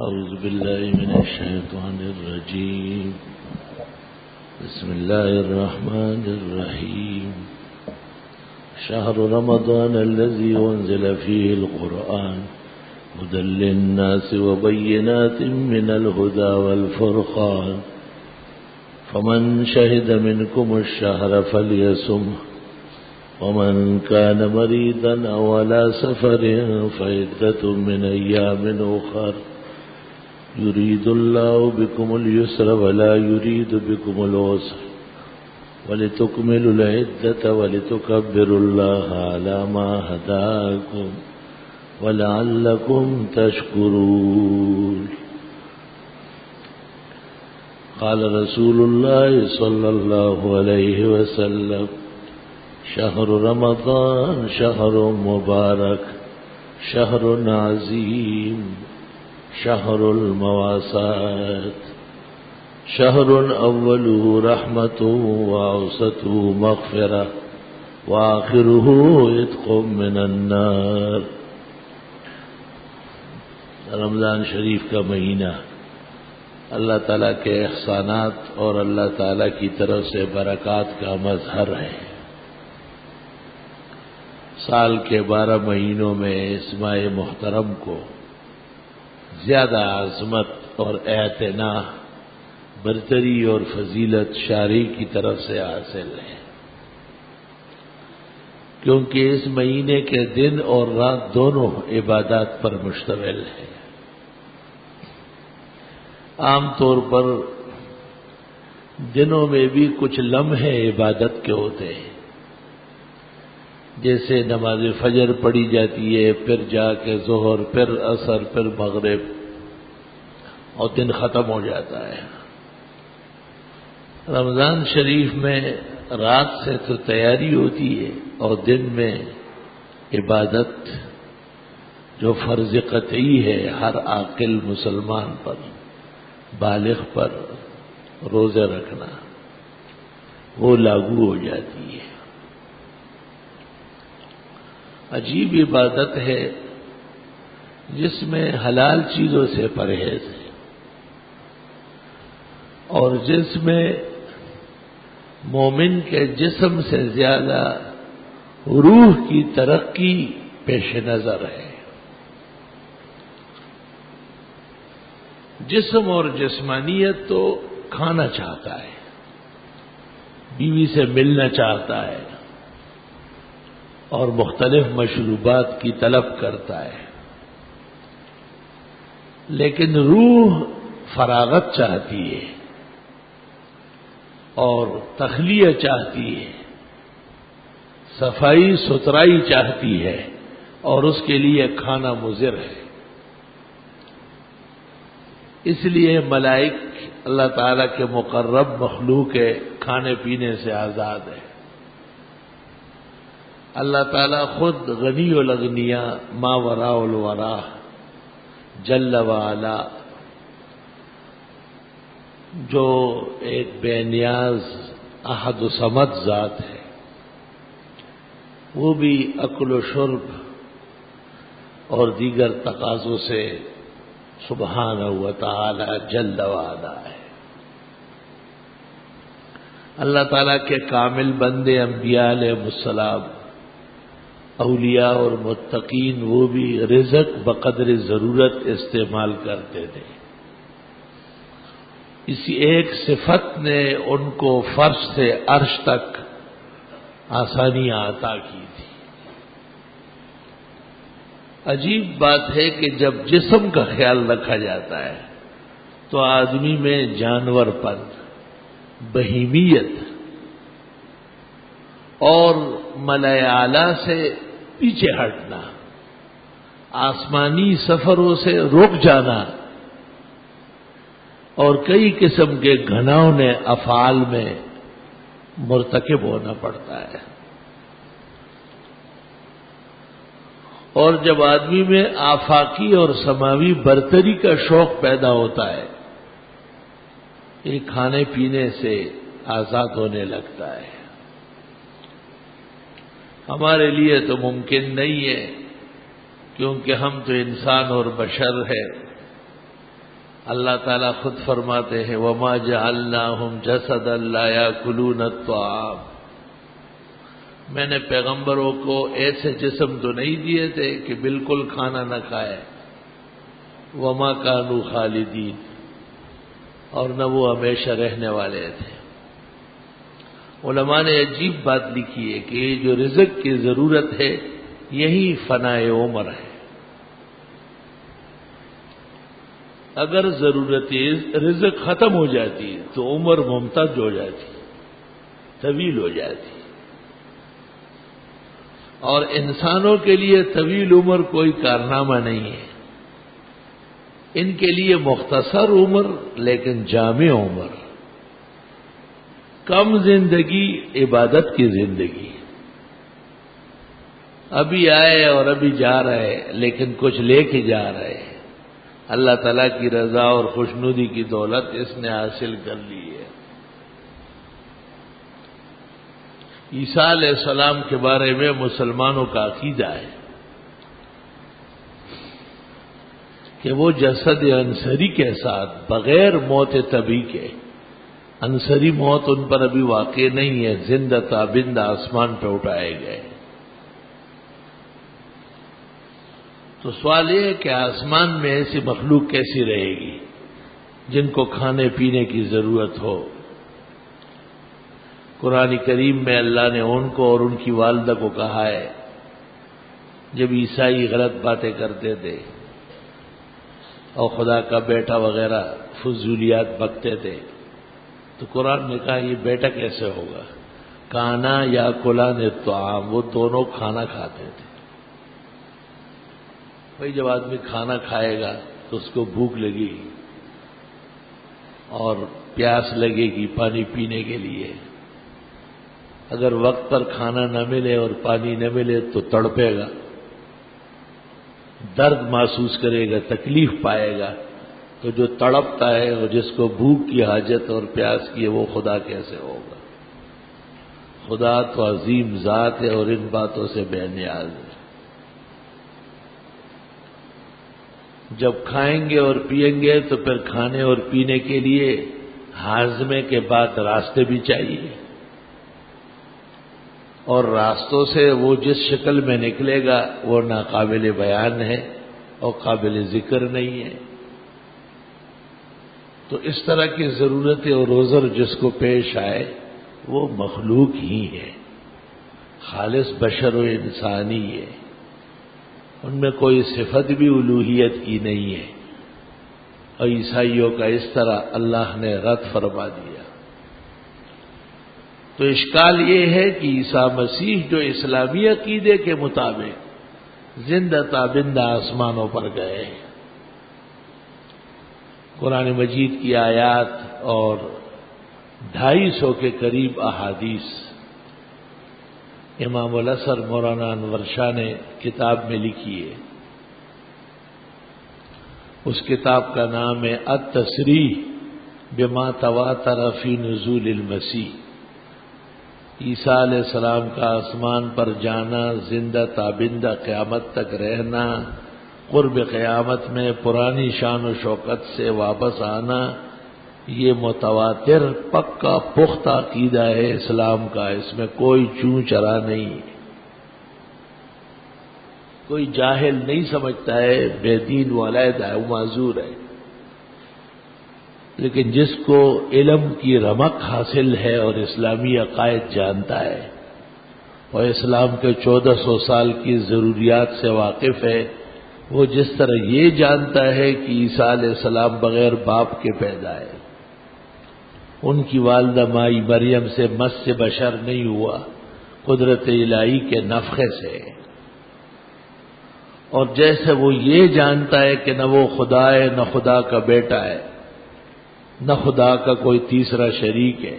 أعوذ بالله من الشيطان الرجيم. بسم الله الرحمن الرحيم. شهر رمضان الذي أنزل فيه القرآن هدى للناس وبينات من الهدى والفرقان فمن شهد منكم الشهر فليصمه ومن كان مريضا أو على سفر فعدة من أيام أخر يريد الله بكم اليسر ولا يريد بكم العسر ولتكملوا العدة ولتكبروا الله على ما هداكم ولعلكم تشكرون. قال رسول الله صلى الله عليه وسلم: شهر رمضان شهر مبارك شهر عظيم شهر المواساة شهر أوله رحمة وأوسطه مغفرة وآخره عتق من النار. رمضان شریف کا مہینہ اللہ تعالیٰ کے احسانات اور اللہ تعالیٰ کی طرف سے برکات کا مظہر ہے. سال کے 12 مہینوں میں اس ماہ محترم کو زیادہ عظمت اور اعتنا، برتری اور فضیلت شارع کی طرف سے حاصل ہے، کیونکہ اس مہینے کے دن اور رات دونوں عبادات پر مشتمل ہے. عام طور پر دنوں میں بھی کچھ لمحے عبادت کے ہوتے ہیں، جیسے نماز فجر پڑھی جاتی ہے، پھر جا کے ظہر، پھر عصر، پھر مغرب، اور دن ختم ہو جاتا ہے. رمضان شریف میں رات سے تو تیاری ہوتی ہے اور دن میں عبادت جو فرض قطعی ہے ہر عاقل مسلمان پر، بالغ پر روزے رکھنا، وہ لاگو ہو جاتی ہے. عجیب عبادت ہے جس میں حلال چیزوں سے پرہیز ہے اور جس میں مومن کے جسم سے زیادہ روح کی ترقی پیش نظر ہے. جسم اور جسمانیت تو کھانا چاہتا ہے، بیوی سے ملنا چاہتا ہے اور مختلف مشروبات کی طلب کرتا ہے، لیکن روح فراغت چاہتی ہے اور تخلیہ چاہتی ہے، صفائی ستھرائی چاہتی ہے، اور اس کے لیے کھانا مضر ہے. اس لیے ملائک اللہ تعالیٰ کے مقرب مخلوق ہے، کھانے پینے سے آزاد ہے. اللہ تعالیٰ خود غنی الاغنیاء ما وراء الورا جل وعلا، جو ایک بے نیاز احد و صمد ذات ہے، وہ بھی اکل و شرب اور دیگر تقاضوں سے سبحانہ و تعالی جل وعلا ہے. اللہ تعالیٰ کے کامل بندے انبیاء علیہ السلام، اولیاء اور متقین، وہ بھی رزق بقدر ضرورت استعمال کرتے تھے. اسی ایک صفت نے ان کو فرش سے عرش تک آسانیاں عطا کی تھی. عجیب بات ہے کہ جب جسم کا خیال رکھا جاتا ہے تو آدمی میں جانور پن، بہیمیت اور ملائے اعلیٰ سے پیچھے ہٹنا، آسمانی سفروں سے رک جانا اور کئی قسم کے گھناؤنے افعال میں مرتکب ہونا پڑتا ہے. اور جب آدمی میں آفاقی اور سماوی برتری کا شوق پیدا ہوتا ہے، یہ کھانے پینے سے آزاد ہونے لگتا ہے. ہمارے لیے تو ممکن نہیں ہے، کیونکہ ہم تو انسان اور بشر ہے، اللہ تعالیٰ خود فرماتے ہیں وَمَا جَعَلْنَاهُمْ جَسَدًا لَا يَأْكُلُونَ الطَّعَامَ، میں نے پیغمبروں کو ایسے جسم تو نہیں دیے تھے کہ بالکل کھانا نہ کھائے، وَمَا كَانُوا خَالِدِينَ، اور نہ وہ ہمیشہ رہنے والے تھے۔ علماء نے عجیب بات لکھی ہے کہ یہ جو رزق کی ضرورت ہے یہی فنائے عمر ہے۔ اگر ضرورت رزق ختم ہو جاتی تو عمر ممتد ہو جاتی، طویل ہو جاتی، اور انسانوں کے لیے طویل عمر کوئی کارنامہ نہیں ہے، ان کے لیے مختصر عمر لیکن جامع عمر، کم زندگی عبادت کی زندگی، ابھی آئے اور ابھی جا رہے لیکن کچھ لے کے جا رہے، اللہ تعالیٰ کی رضا اور خوشنودی کی دولت اس نے حاصل کر لی ہے۔ عیسیٰ علیہ السلام کے بارے میں مسلمانوں کا عقیدہ ہے کہ وہ جسد انصری کے ساتھ بغیر موت طبی کے، انصری موت ان پر ابھی واقع نہیں ہے، زندہ تابندہ آسمان پہ اٹھائے گئے۔ تو سوال یہ ہے کہ آسمان میں ایسی مخلوق کیسی رہے گی جن کو کھانے پینے کی ضرورت ہو؟ قرآن کریم میں اللہ نے ان کو اور ان کی والدہ کو کہا ہے، جب عیسائی غلط باتیں کرتے تھے اور خدا کا بیٹا وغیرہ فضولیات بکتے تھے تو قرآن نے کہا یہ بیٹا کیسے ہوگا؟ کانا یا کلان الطعام، وہ دونوں کھانا کھاتے تھے۔ بھائی جب آدمی کھانا کھائے گا تو اس کو بھوک لگے گی اور پیاس لگے گی پانی پینے کے لیے، اگر وقت پر کھانا نہ ملے اور پانی نہ ملے تو تڑپے گا، درد محسوس کرے گا، تکلیف پائے گا۔ تو جو تڑپتا ہے اور جس کو بھوک کی حاجت اور پیاس کی ہے وہ خدا کیسے ہوگا؟ خدا تو عظیم ذات ہے اور ان باتوں سے بے نیاز ہے۔ جب کھائیں گے اور پئیں گے تو پھر کھانے اور پینے کے لیے ہاضمے کے بعد راستے بھی چاہیے، اور راستوں سے وہ جس شکل میں نکلے گا وہ ناقابل بیان ہے اور قابل ذکر نہیں ہے۔ تو اس طرح کی ضرورت اور عذر جس کو پیش آئے وہ مخلوق ہی ہے، خالص بشر و انسانی ہے، ان میں کوئی صفت بھی الوہیت کی نہیں ہے، اور عیسائیوں کا اس طرح اللہ نے رد فرما دیا۔ تو اشکال یہ ہے کہ عیسیٰ مسیح جو اسلامی عقیدے کے مطابق زندہ تابندہ آسمانوں پر گئے، قرآن مجید کی آیات اور 250 کے قریب احادیث امام الازہر مولانا انور شاہ نے کتاب میں لکھی ہے۔ اس کتاب کا نام ہے التصریح بما تواتر فی نزول المسیح، عیسیٰ علیہ السلام کا آسمان پر جانا، زندہ تابندہ قیامت تک رہنا، قرب قیامت میں پرانی شان و شوکت سے واپس آنا، یہ متواتر پکا پختہ عقیدہ ہے اسلام کا، اس میں کوئی چوں چرا نہیں، کوئی جاہل نہیں سمجھتا ہے، بے دین و علیحدہ ہے، وہ معذور ہے۔ لیکن جس کو علم کی رمق حاصل ہے اور اسلامی عقائد جانتا ہے اور اسلام کے 1400 سال کی ضروریات سے واقف ہے، وہ جس طرح یہ جانتا ہے کہ عیسیٰ علیہ السلام بغیر باپ کے پیدا ہے، ان کی والدہ مائی مریم سے مس بشر نہیں ہوا، قدرت الہی کے نفخے سے، اور جیسے وہ یہ جانتا ہے کہ نہ وہ خدا ہے نہ خدا کا بیٹا ہے نہ خدا کا کوئی تیسرا شریک ہے،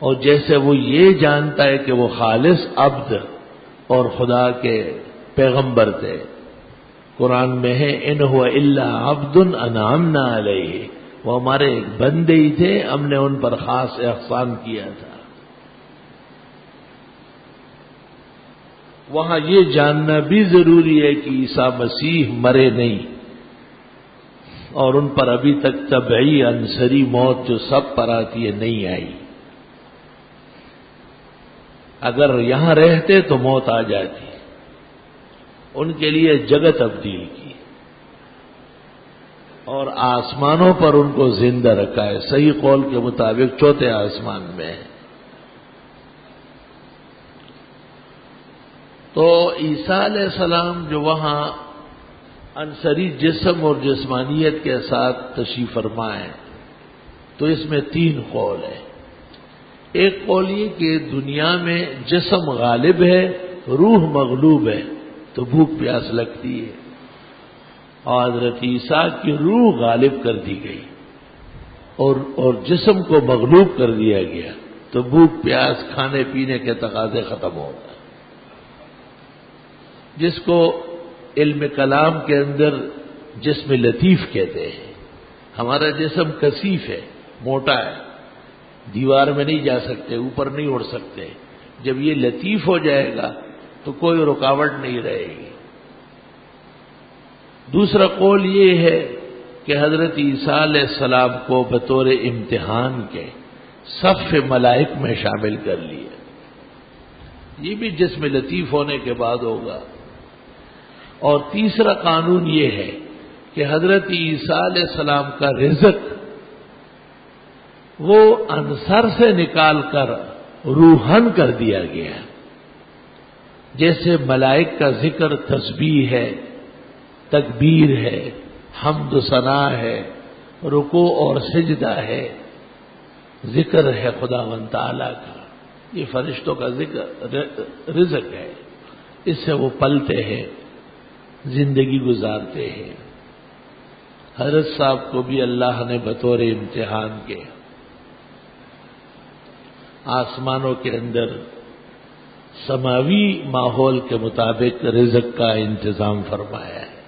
اور جیسے وہ یہ جانتا ہے کہ وہ خالص عبد اور خدا کے پیغمبر تھے، قرآن میں ہے ان هو الا عبد انعمنا علیہ، وہ ہمارے ایک بندے ہی تھے، ہم نے ان پر خاص احسان کیا تھا۔ وہاں یہ جاننا بھی ضروری ہے کہ عیسیٰ مسیح مرے نہیں، اور ان پر ابھی تک طبعی عنصری موت جو سب پر آتی ہے نہیں آئی. اگر یہاں رہتے تو موت آ جاتی. ان کے لیے جگہ تبدیل کی اور آسمانوں پر ان کو زندہ رکھا ہے. صحیح قول کے مطابق چوتھے آسمان میں ہے. تو عیسیٰ علیہ السلام جو وہاں عنصری جسم اور جسمانیت کے ساتھ تشریف فرما ہے تو اس میں 3 قول ہیں. ایک قول یہ کہ دنیا میں جسم غالب ہے، روح مغلوب ہے تو بھوک پیاس لگتی ہے، اور حضرت عیسیٰ کی روح غالب کر دی گئی اور جسم کو مغلوب کر دیا گیا تو بھوک پیاس کھانے پینے کے تقاضے ختم ہو گئے. جس کو علم کلام کے اندر جسم لطیف کہتے ہیں. ہمارا جسم کثیف ہے، موٹا ہے، دیوار میں نہیں جا سکتے، اوپر نہیں اڑ سکتے. جب یہ لطیف ہو جائے گا تو کوئی رکاوٹ نہیں رہے گی. دوسرا قول یہ ہے کہ حضرت عیسیٰ علیہ السلام کو بطور امتحان کے صف ملائک میں شامل کر لیا. یہ بھی جسم لطیف ہونے کے بعد ہوگا. اور تیسرا قانون یہ ہے کہ حضرت عیسیٰ علیہ السلام کا رزق وہ عنصر سے نکال کر روحن کر دیا گیا. جیسے ملائک کا ذکر تسبیح ہے، تکبیر ہے، حمد و ثنا ہے، رکوع اور سجدہ ہے، ذکر ہے خداوند تعالیٰ کا. یہ فرشتوں کا ذکر رزق ہے. اس سے وہ پلتے ہیں، زندگی گزارتے ہیں. حضرت صاحب کو بھی اللہ نے بطور امتحان کے آسمانوں کے اندر سماوی ماحول کے مطابق رزق کا انتظام فرمایا ہے.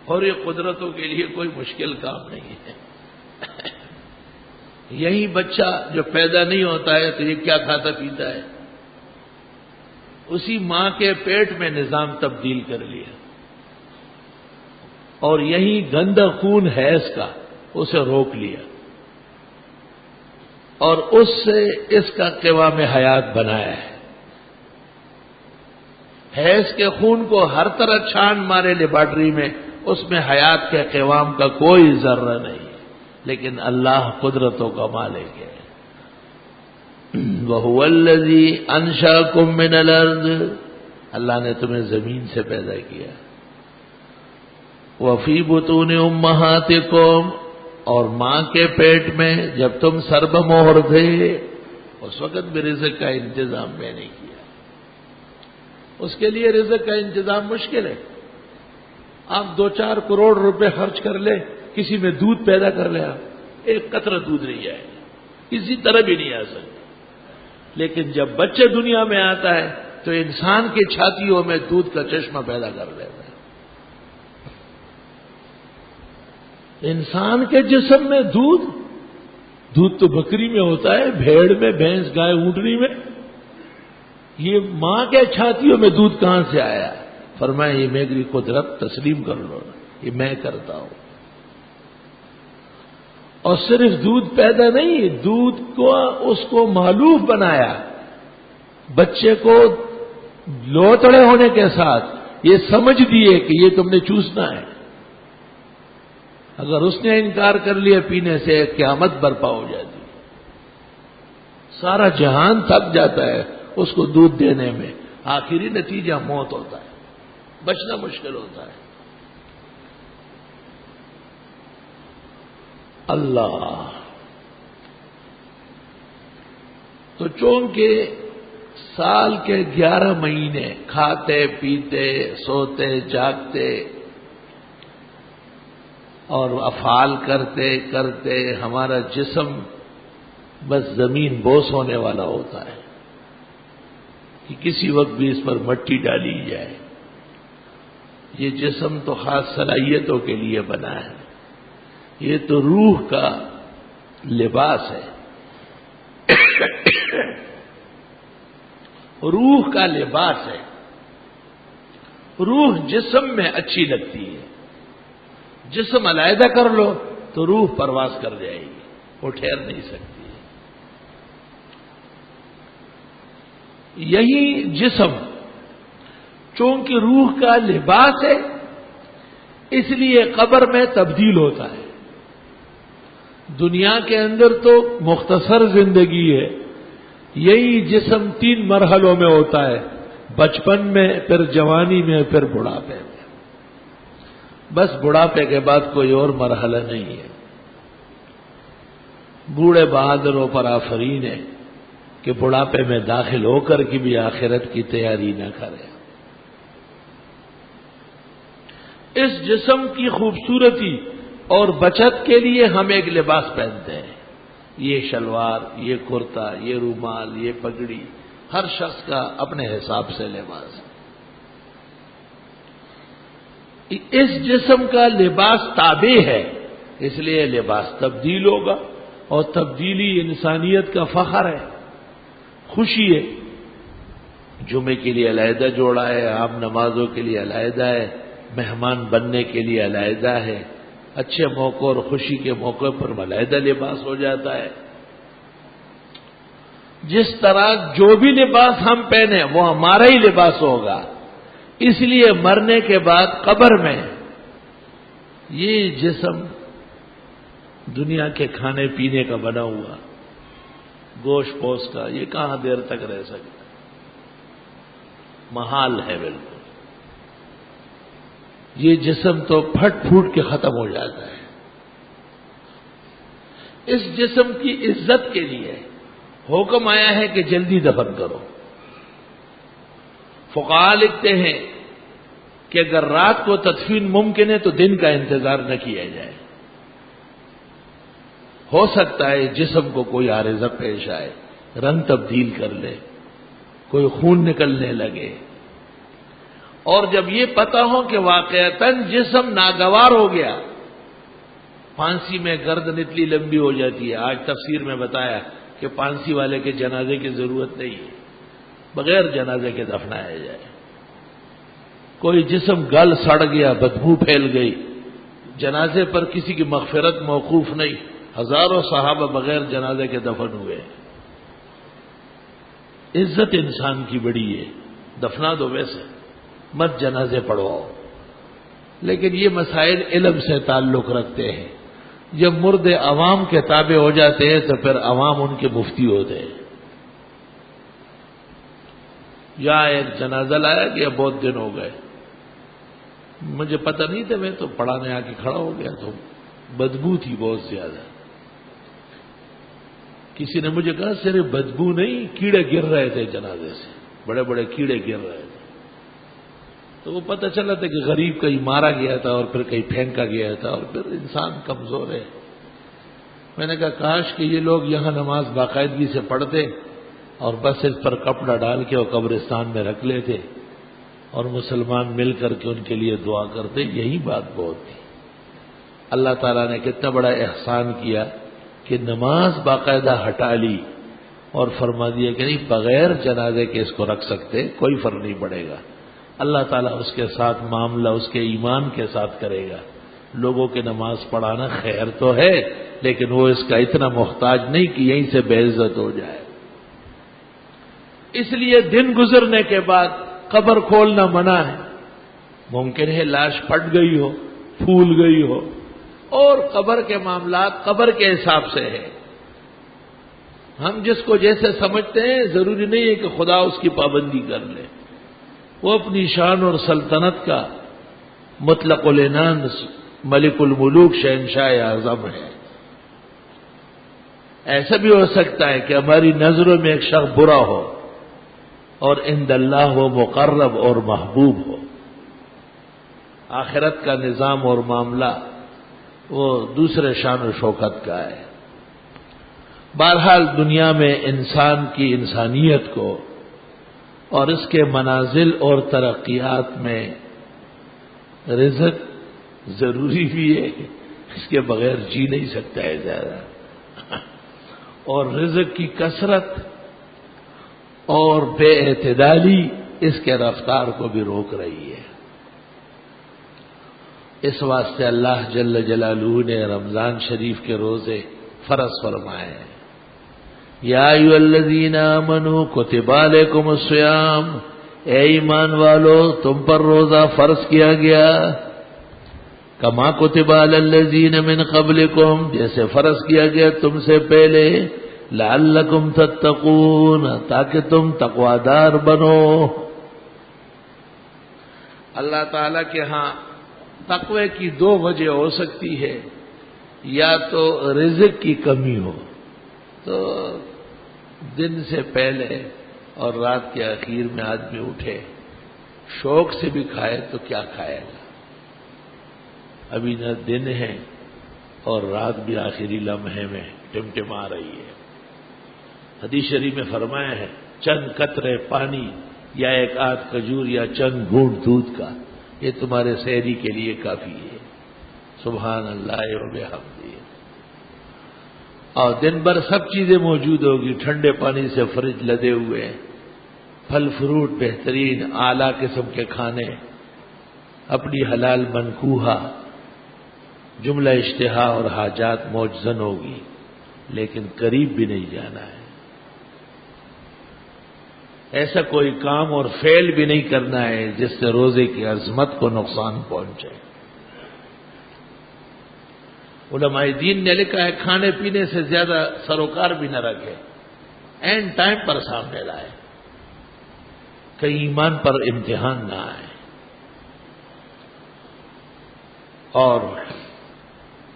اور یہ قدرتوں کے لیے کوئی مشکل کام نہیں ہے. یہی بچہ جو پیدا نہیں ہوتا ہے تو یہ کیا کھاتا پیتا ہے؟ اسی ماں کے پیٹ میں نظام تبدیل کر لیا. اور یہی گندا خون حیض کا اسے روک لیا اور اس سے اس کا قوام حیات بنایا ہے. حیض کے خون کو ہر طرح چھان مارے لیبارٹری میں، اس میں حیات کے قوام کا کوئی ذرہ نہیں، لیکن اللہ قدرتوں کا مالک ہے. وَهُوَ الَّذِي أَنشَأَكُم مِّنَ الْأَرْضِ، اللہ نے تمہیں زمین سے پیدا کیا. وَفِي بُطُونِ أُمَّهَاتِكُمْ، اور ماں کے پیٹ میں جب تم سربمہر تھے اس وقت بھی رزق کا انتظام میں نے کیا. اس کے لیے رزق کا انتظام مشکل ہے. آپ 2-4 کروڑ روپے خرچ کر لیں، کسی میں دودھ پیدا کر لیں، آپ ایک قطرہ دودھ نہیں جائے گا، کسی طرح بھی نہیں آ سکتا. لیکن جب بچے دنیا میں آتا ہے تو انسان کی چھاتیوں میں دودھ کا چشمہ پیدا کر لیتا ہے. انسان کے جسم میں دودھ تو بکری میں ہوتا ہے، بھیڑ میں، بھینس، گائے، اونٹنی میں. یہ ماں کے چھاتیوں میں دودھ کہاں سے آیا؟ فرمایا یہ میری قدرت، تسلیم کر لو، یہ میں کرتا ہوں. اور صرف دودھ پیدا نہیں، دودھ کو اس کو مالوف بنایا. بچے کو لوتڑے ہونے کے ساتھ یہ سمجھ دیے کہ یہ تم نے چوسنا ہے. اگر اس نے انکار کر لیا پینے سے، قیامت برپا ہو جاتی. سارا جہان تھک جاتا ہے اس کو دودھ دینے میں. آخری نتیجہ موت ہوتا ہے، بچنا مشکل ہوتا ہے. اللہ تو چونکہ سال کے 11 مہینے کھاتے پیتے سوتے جاگتے اور افعال کرتے کرتے ہمارا جسم بس زمین بوس ہونے والا ہوتا ہے کہ کسی وقت بھی اس پر مٹی ڈالی جائے. یہ جسم تو خاص صلاحیتوں کے لیے بنا ہے. یہ تو روح کا لباس ہے. روح کا لباس ہے. روح جسم میں اچھی لگتی ہے. جسم علیحدہ کر لو تو روح پرواز کر جائے گی، وہ ٹھہر نہیں سکتی ہے۔ یہی جسم چونکہ روح کا لباس ہے، اس لیے قبر میں تبدیل ہوتا ہے۔ دنیا کے اندر تو مختصر زندگی ہے، یہی جسم 3 مرحلوں میں ہوتا ہے، بچپن میں، پھر جوانی میں، پھر بڑھاپے میں۔ بس بڑھاپے کے بعد کوئی اور مرحلہ نہیں ہے۔ بوڑھے بہادروں پر آفرین ہے کہ بڑھاپے میں داخل ہو کر کی بھی آخرت کی تیاری نہ کرے۔ اس جسم کی خوبصورتی اور بچت کے لیے ہم ایک لباس پہنتے ہیں، یہ شلوار، یہ کرتا، یہ رومال، یہ پگڑی، ہر شخص کا اپنے حساب سے لباس ہے۔ اس جسم کا لباس تابع ہے، اس لیے لباس تبدیل ہوگا، اور تبدیلی انسانیت کا فخر ہے، خوشی ہے۔ جمعے کے لیے علیحدہ جوڑا ہے، عام نمازوں کے لیے علیحدہ ہے، مہمان بننے کے لیے علیحدہ ہے، اچھے موقع اور خوشی کے موقع پر علیحدہ لباس ہو جاتا ہے۔ جس طرح جو بھی لباس ہم پہنے وہ ہمارا ہی لباس ہوگا، اس لیے مرنے کے بعد قبر میں یہ جسم دنیا کے کھانے پینے کا بنا ہوا، گوشت پوش کا، یہ کہاں دیر تک رہ سکتا، محال ہے بالکل۔ یہ جسم تو پھٹ پھوٹ کے ختم ہو جاتا ہے۔ اس جسم کی عزت کے لیے حکم آیا ہے کہ جلدی دفن کرو۔ فقہاء لکھتے ہیں کہ اگر رات کو تدفین ممکن ہے تو دن کا انتظار نہ کیا جائے۔ ہو سکتا ہے جسم کو کوئی عارضہ پیش آئے، رنگ تبدیل کر لے، کوئی خون نکلنے لگے، اور جب یہ پتہ ہو کہ واقعتاً جسم ناگوار ہو گیا، پھانسی میں گردن اتنی لمبی ہو جاتی ہے، آج تفسیر میں بتایا کہ پھانسی والے کے جنازے کی ضرورت نہیں ہے، بغیر جنازے کے دفنایا جائے۔ کوئی جسم گل سڑ گیا، بدبو پھیل گئی، جنازے پر کسی کی مغفرت موقوف نہیں، ہزاروں صحابہ بغیر جنازے کے دفن ہوئے۔ عزت انسان کی بڑی ہے، دفنا دو ویسے، مت جنازے پڑھواؤ۔ لیکن یہ مسائل علم سے تعلق رکھتے ہیں، جب مرد عوام کے تابع ہو جاتے ہیں تو پھر عوام ان کے مفتی ہوتے ہیں۔ یا ایک جنازہ لایا گیا، بہت دن ہو گئے، مجھے پتہ نہیں تھا، میں تو پڑھانے آ کے کھڑا ہو گیا تو بدبو تھی بہت زیادہ۔ کسی نے مجھے کہا صرف بدبو نہیں، کیڑے گر رہے تھے جنازے سے، بڑے بڑے کیڑے گر رہے تھے۔ تو وہ پتہ چلا تھا کہ غریب کہیں مارا گیا تھا اور پھر کہیں پھینکا گیا تھا، اور پھر انسان کمزور ہے۔ میں نے کہا کاش کہ یہ لوگ یہاں نماز باقاعدگی سے پڑھتے اور بس اس پر کپڑا ڈال کے وہ قبرستان میں رکھ لیتے اور مسلمان مل کر کے ان کے لیے دعا کرتے، یہی بات بہت تھی۔ اللہ تعالیٰ نے کتنا بڑا احسان کیا کہ نماز باقاعدہ ہٹا لی اور فرما دیا کہ نہیں، بغیر جنازے کے اس کو رکھ سکتے، کوئی فرق نہیں پڑے گا، اللہ تعالیٰ اس کے ساتھ معاملہ اس کے ایمان کے ساتھ کرے گا۔ لوگوں کے نماز پڑھانا خیر تو ہے، لیکن وہ اس کا اتنا محتاج نہیں کہ یہیں سے بے عزت ہو جائے۔ اس لیے دن گزرنے کے بعد قبر کھولنا منع ہے۔ ممکن ہے لاش پھٹ گئی ہو، پھول گئی ہو، اور قبر کے معاملات قبر کے حساب سے ہے۔ ہم جس کو جیسے سمجھتے ہیں ضروری نہیں ہے کہ خدا اس کی پابندی کر لے۔ وہ اپنی شان اور سلطنت کا مطلق العنان ملک الملوک شہنشاہ اعظم ہے۔ ایسا بھی ہو سکتا ہے کہ ہماری نظروں میں ایک شخص برا ہو اور عند اللہ وہ مقرب اور محبوب ہو۔ آخرت کا نظام اور معاملہ وہ دوسرے شان و شوکت کا ہے۔ بہرحال دنیا میں انسان کی انسانیت کو اور اس کے منازل اور ترقیات میں رزق ضروری بھی ہے، اس کے بغیر جی نہیں سکتا ہے زیادہ، اور رزق کی کثرت اور بے اعتدالی اس کے رفتار کو بھی روک رہی ہے۔ اس واسطے اللہ جل جلالہ نے رمضان شریف کے روزے فرض فرمائے ہیں۔ یا ایھا الذین آمنوا کتب علیکم الصیام، اے ایمان والو تم پر روزہ فرض کیا گیا، کما کتب علی الذین من قبلکم، جیسے فرض کیا گیا تم سے پہلے، لعلکم تتقون، تاکہ تم تقوادار بنو۔ اللہ تعالی کے ہاں تقوی کی دو وجہ ہو سکتی ہے، یا تو رزق کی کمی ہو تو دن سے پہلے اور رات کے اخیر میں آدمی اٹھے، شوق سے بھی کھائے تو کیا کھائے گا، ابھی نہ دن ہے اور رات بھی آخری لمحے میں ٹمٹما رہی ہے۔ حدیث شریف میں فرمایا ہے چند قطرے پانی یا ایک آدھ کھجور یا چند گھونٹ دودھ کا، یہ تمہارے سحری کے لیے کافی ہے۔ سبحان اللہ و بحمدہ۔ اور دن بھر سب چیزیں موجود ہوگی، ٹھنڈے پانی سے فریج لدے ہوئے، پھل فروٹ بہترین اعلیٰ قسم کے کھانے، اپنی حلال منکوحہ، جملہ اشتہا اور حاجات موجزن ہوگی، لیکن قریب بھی نہیں جانا ہے، ایسا کوئی کام اور فعل بھی نہیں کرنا ہے جس سے روزے کی عظمت کو نقصان پہنچے۔ علماء دین نے لکھا ہے کھانے پینے سے زیادہ سروکار بھی نہ رکھے، اینڈ ٹائم پر سامنے لائے، کہیں ایمان پر امتحان نہ آئے۔ اور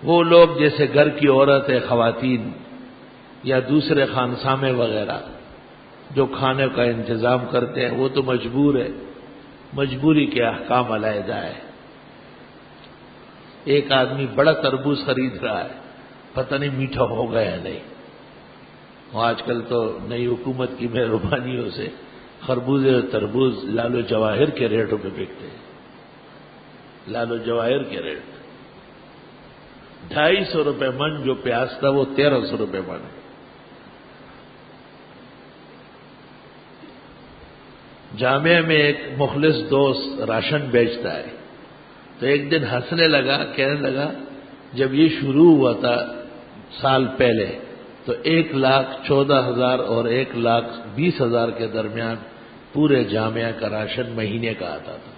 وہ لوگ جیسے گھر کی عورتیں، خواتین یا دوسرے خانسامے وغیرہ جو کھانے کا انتظام کرتے ہیں، وہ تو مجبور ہے، مجبوری کے احکام علیحدہ ہے۔ ایک آدمی بڑا تربوز خرید رہا ہے، پتہ نہیں میٹھا ہوگا یا نہیں، اور آج کل تو نئی حکومت کی مہربانیوں سے خربوزے اور تربوز لال و جواہر کے ریٹوں پہ بکتے ہیں، لال و جواہر کے ریٹ 250 روپے من، جو پیاز تھا وہ 1300 روپے من ہے۔ جامعہ میں ایک مخلص دوست راشن بیچتا ہے، تو ایک دن ہنسنے لگا، کہنے لگا جب یہ شروع ہوا تھا سال پہلے تو 1,14,000 اور 1,20,000 کے درمیان پورے جامعہ کا راشن مہینے کا آتا تھا۔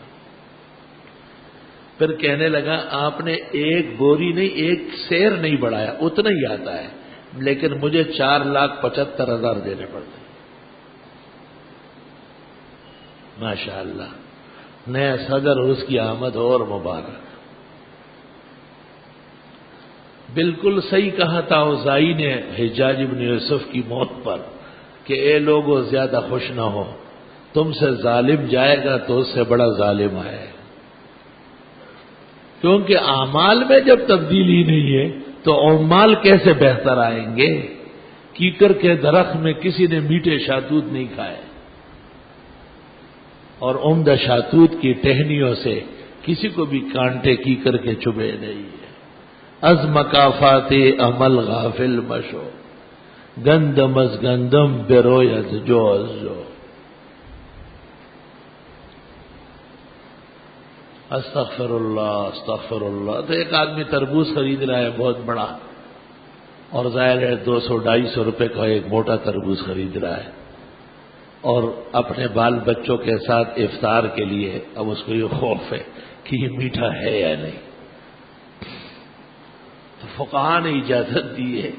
پھر کہنے لگا آپ نے ایک بوری نہیں، ایک سیر نہیں بڑھایا، اتنا ہی آتا ہے، لیکن مجھے 4,75,000 دینے پڑتے ہیں۔ ماشاء اللہ، نیا صدر اور اس کی آمد اور مبارک۔ بالکل صحیح کہا تھا اوزائی نے حجاج ابن یوسف کی موت پر کہ اے لوگوں زیادہ خوش نہ ہو، تم سے ظالم جائے گا تو اس سے بڑا ظالم آئے گا، کیونکہ اعمال میں جب تبدیلی نہیں ہے تو اعمال کیسے بہتر آئیں گے؟ کیکر کے درخت میں کسی نے میٹھے شاتوت نہیں کھائے، اور عمدہ شاتوت کی ٹہنیوں سے کسی کو بھی کانٹے کیکر کے چبھے نہیں ہے۔ از مکافات عمل غافل مشو، گندم از گندم بروید جو از جو۔ استغفر اللہ استغفر اللہ۔ تو ایک آدمی تربوز خرید رہا ہے بہت بڑا، اور ظاہر ہے 200-250 روپے کا ایک موٹا تربوز خرید رہا ہے، اور اپنے بال بچوں کے ساتھ افطار کے لیے اب اس کو یہ خوف ہے کہ یہ میٹھا ہے یا نہیں۔ تو فقہا نے اجازت دی ہے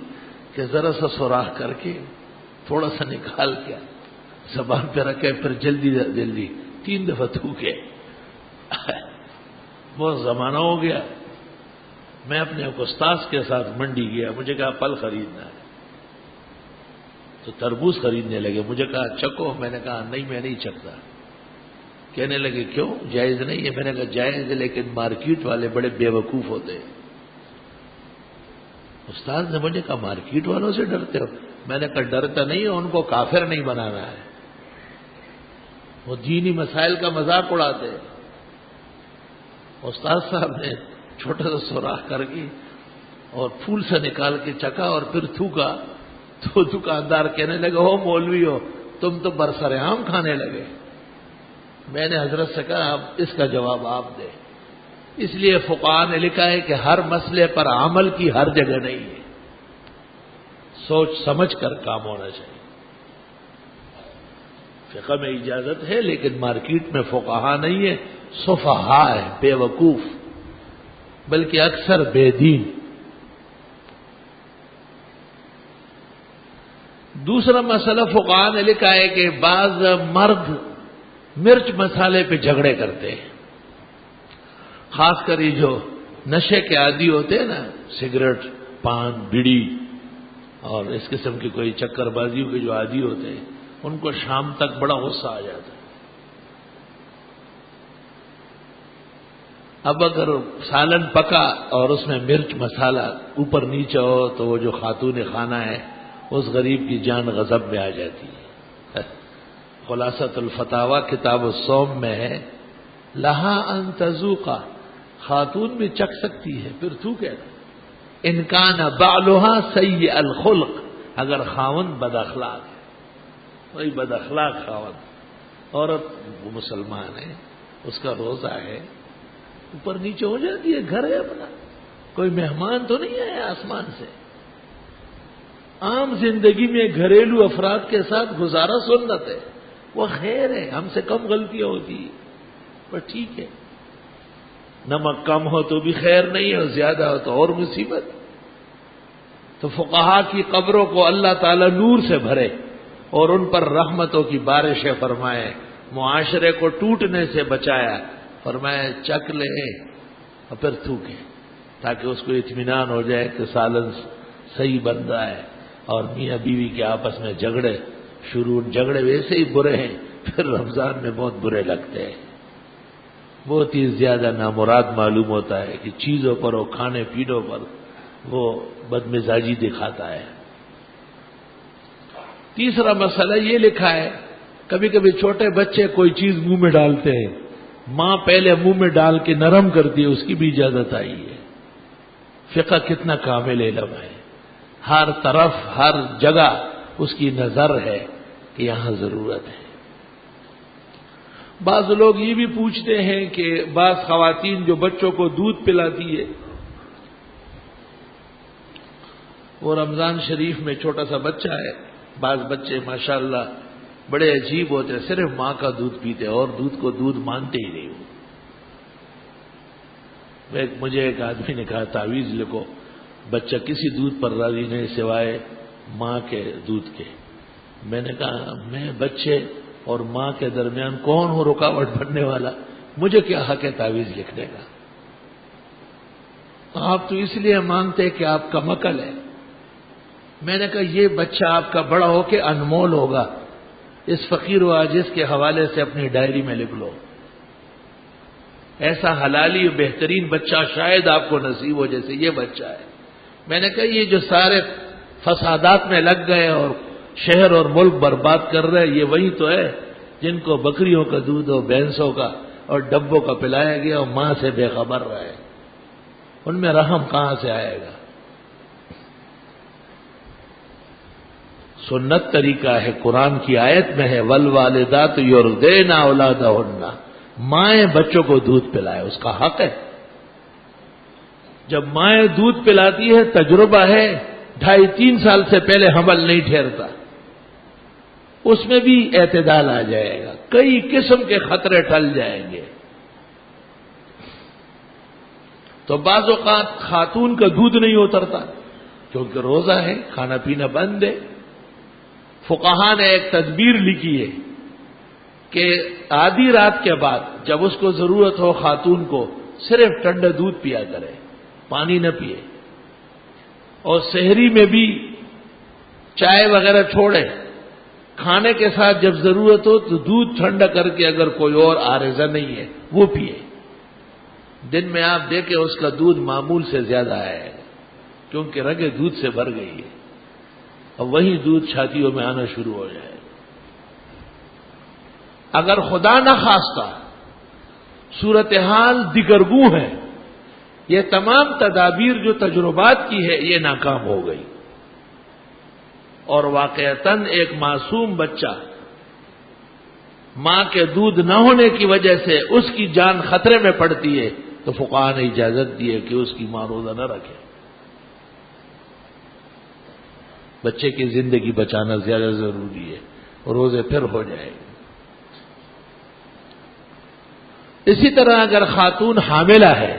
کہ ذرا سا سوراخ کر کے تھوڑا سا نکال کے زبان پہ رکھے، پھر جلدی جلدی 3 دفعہ تھوکے۔ بہت زمانہ ہو گیا، میں اپنے استاذ کے ساتھ منڈی گیا، مجھے کہا پھل خریدنا ہے، تو تربوز خریدنے لگے، مجھے کہا چکو، میں نے کہا نہیں میں نہیں چکتا۔ کہنے لگے کیوں، جائز نہیں ہے؟ میں نے کہا جائز ہے لیکن مارکیٹ والے بڑے بے وقوف ہوتے ہیں۔ استاد نے مجھے کہا مارکیٹ والوں سے ڈرتے ہو؟ میں نے کہا ڈرتا نہیں ہے، ان کو کافر نہیں بنانا ہے، وہ دینی مسائل کا مذاق اڑاتے ہیں۔ استاد صاحب نے چھوٹا سا سوراخ کر کے اور پھول سے نکال کے چکا اور پھر تھوکا، تو دکاندار کہنے لگے ہو مولوی ہو تم تو برسر عام کھانے لگے۔ میں نے حضرت سے کہا اب اس کا جواب آپ دیں۔ اس لیے فقہاء نے لکھا ہے کہ ہر مسئلے پر عمل کی ہر جگہ نہیں ہے، سوچ سمجھ کر کام ہونا چاہیے۔ فقہ میں اجازت ہے لیکن مارکیٹ میں فقہاء نہیں ہے، سفہاء ہے، بے وقوف، بلکہ اکثر بے دین۔ دوسرا مسئلہ فقہاء نے لکھا ہے کہ بعض مرد مرچ مسالے پہ جھگڑے کرتے ہیں، خاص کر یہ جو نشے کے عادی ہوتے ہیں نا، سگریٹ، پان، بیڑی اور اس قسم کی کوئی چکر بازیوں کے جو عادی ہوتے ہیں، ان کو شام تک بڑا غصہ آ جاتا ہے۔ اب اگر سالن پکا اور اس میں مرچ مسالہ اوپر نیچے ہو تو وہ جو خاتون خانہ ہے اس غریب کی جان غضب میں آ جاتی ہے۔ خلاصۃ الفتاوی کتاب الصوم میں ہے، لہا ان تذوقا، خاتون بھی چکھ سکتی ہے، پھر تو کہتا ان کان بعلھا سیء الخلق، اگر خاوند بد اخلاق ہے، وہی بد اخلاق خاوند، عورت وہ مسلمان ہے، اس کا روزہ ہے، اوپر نیچے ہو جاتی ہے، گھر ہے اپنا، کوئی مہمان تو نہیں آیا آسمان سے۔ عام زندگی میں گھریلو افراد کے ساتھ گزارا سنت ہے، وہ خیر ہے، ہم سے کم غلطیاں ہوتی ہیں، پر ٹھیک ہے، نمک کم ہو تو بھی خیر نہیں ہے، اور زیادہ ہو تو اور مصیبت۔ تو فقہاء کی قبروں کو اللہ تعالی نور سے بھرے اور ان پر رحمتوں کی بارشیں فرمائے، معاشرے کو ٹوٹنے سے بچایا، فرمایا چک لے اور پھر تھوکے، تاکہ اس کو اطمینان ہو جائے کہ سالن صحیح بن رہا ہے۔ اور میاں بیوی کے آپس میں جھگڑے ویسے ہی برے ہیں، پھر رمضان میں بہت برے لگتے ہیں، بہت ہی زیادہ نامراد معلوم ہوتا ہے کہ چیزوں پر اور کھانے پینے پر وہ بدمزاجی دکھاتا ہے۔ تیسرا مسئلہ یہ لکھا ہے، کبھی کبھی چھوٹے بچے کوئی چیز منہ میں ڈالتے ہیں، ماں پہلے منہ میں ڈال کے نرم کرتی ہے، اس کی بھی اجازت آئی ہے۔ فقہ کتنا کامل علم ہے، ہر طرف ہر جگہ اس کی نظر ہے کہ یہاں ضرورت ہے۔ بعض لوگ یہ بھی پوچھتے ہیں کہ بعض خواتین جو بچوں کو دودھ پلاتی ہے، وہ رمضان شریف میں چھوٹا سا بچہ ہے، بعض بچے ماشاءاللہ بڑے عجیب ہوتے ہیں، صرف ماں کا دودھ پیتے اور دودھ کو دودھ مانتے ہی نہیں ہو۔ مجھے ایک آدمی نے کہا تعویذ لکھو، بچہ کسی دودھ پر راضی نہیں سوائے ماں کے دودھ کے۔ میں نے کہا میں بچے اور ماں کے درمیان کون ہوں رکاوٹ بننے والا، مجھے کیا حق ہے تعویذ لکھنے کا؟ آپ تو اس لیے مانگتے کہ آپ کا مکل ہے۔ میں نے کہا یہ بچہ آپ کا بڑا ہو کے انمول ہوگا، اس فقیر و عاجز کے حوالے سے اپنی ڈائری میں لکھ لو، ایسا حلالی و بہترین بچہ شاید آپ کو نصیب ہو جیسے یہ بچہ ہے۔ میں نے کہا یہ جو سارے فسادات میں لگ گئے اور شہر اور ملک برباد کر رہے، یہ وہی تو ہے جن کو بکریوں کا دودھ اور بھینسوں کا اور ڈبوں کا پلایا گیا اور ماں سے بے خبر رہے، ان میں رحم کہاں سے آئے گا؟ سنت طریقہ ہے، قرآن کی آیت میں ہے والوالدات یرضعن اولادہن، مائیں بچوں کو دودھ پلائے، اس کا حق ہے۔ جب مائیں دودھ پلاتی ہے، تجربہ ہے 2.5-3 سال سے پہلے حمل نہیں ٹھہرتا، اس میں بھی اعتدال آ جائے گا، کئی قسم کے خطرے ٹل جائیں گے۔ تو بعض اوقات خاتون کا دودھ نہیں اترتا کیونکہ روزہ ہے، کھانا پینا بند ہے۔ فقہاء نے ایک تدبیر لکھی ہے کہ آدھی رات کے بعد جب اس کو ضرورت ہو خاتون کو صرف ٹھنڈا دودھ پیا کرے، پانی نہ پیے، اور سحری میں بھی چائے وغیرہ چھوڑے، کھانے کے ساتھ جب ضرورت ہو تو دودھ ٹھنڈا کر کے اگر کوئی اور عارضہ نہیں ہے وہ پیے۔ دن میں آپ دیکھیں اس کا دودھ معمول سے زیادہ آئے گا کیونکہ رگیں دودھ سے بھر گئی ہے، اور وہی دودھ چھاتیوں میں آنا شروع ہو جائے۔ اگر خدا نہ خواستہ صورتحال دگرگوں ہے، یہ تمام تدابیر جو تجربات کی ہے یہ ناکام ہو گئی، اور واقعتاً ایک معصوم بچہ ماں کے دودھ نہ ہونے کی وجہ سے اس کی جان خطرے میں پڑتی ہے، تو فقہاء نے اجازت دی ہے کہ اس کی ماں روزہ نہ رکھے. بچے کی زندگی بچانا زیادہ ضروری ہے، روزے پھر ہو جائے گے. اسی طرح اگر خاتون حاملہ ہے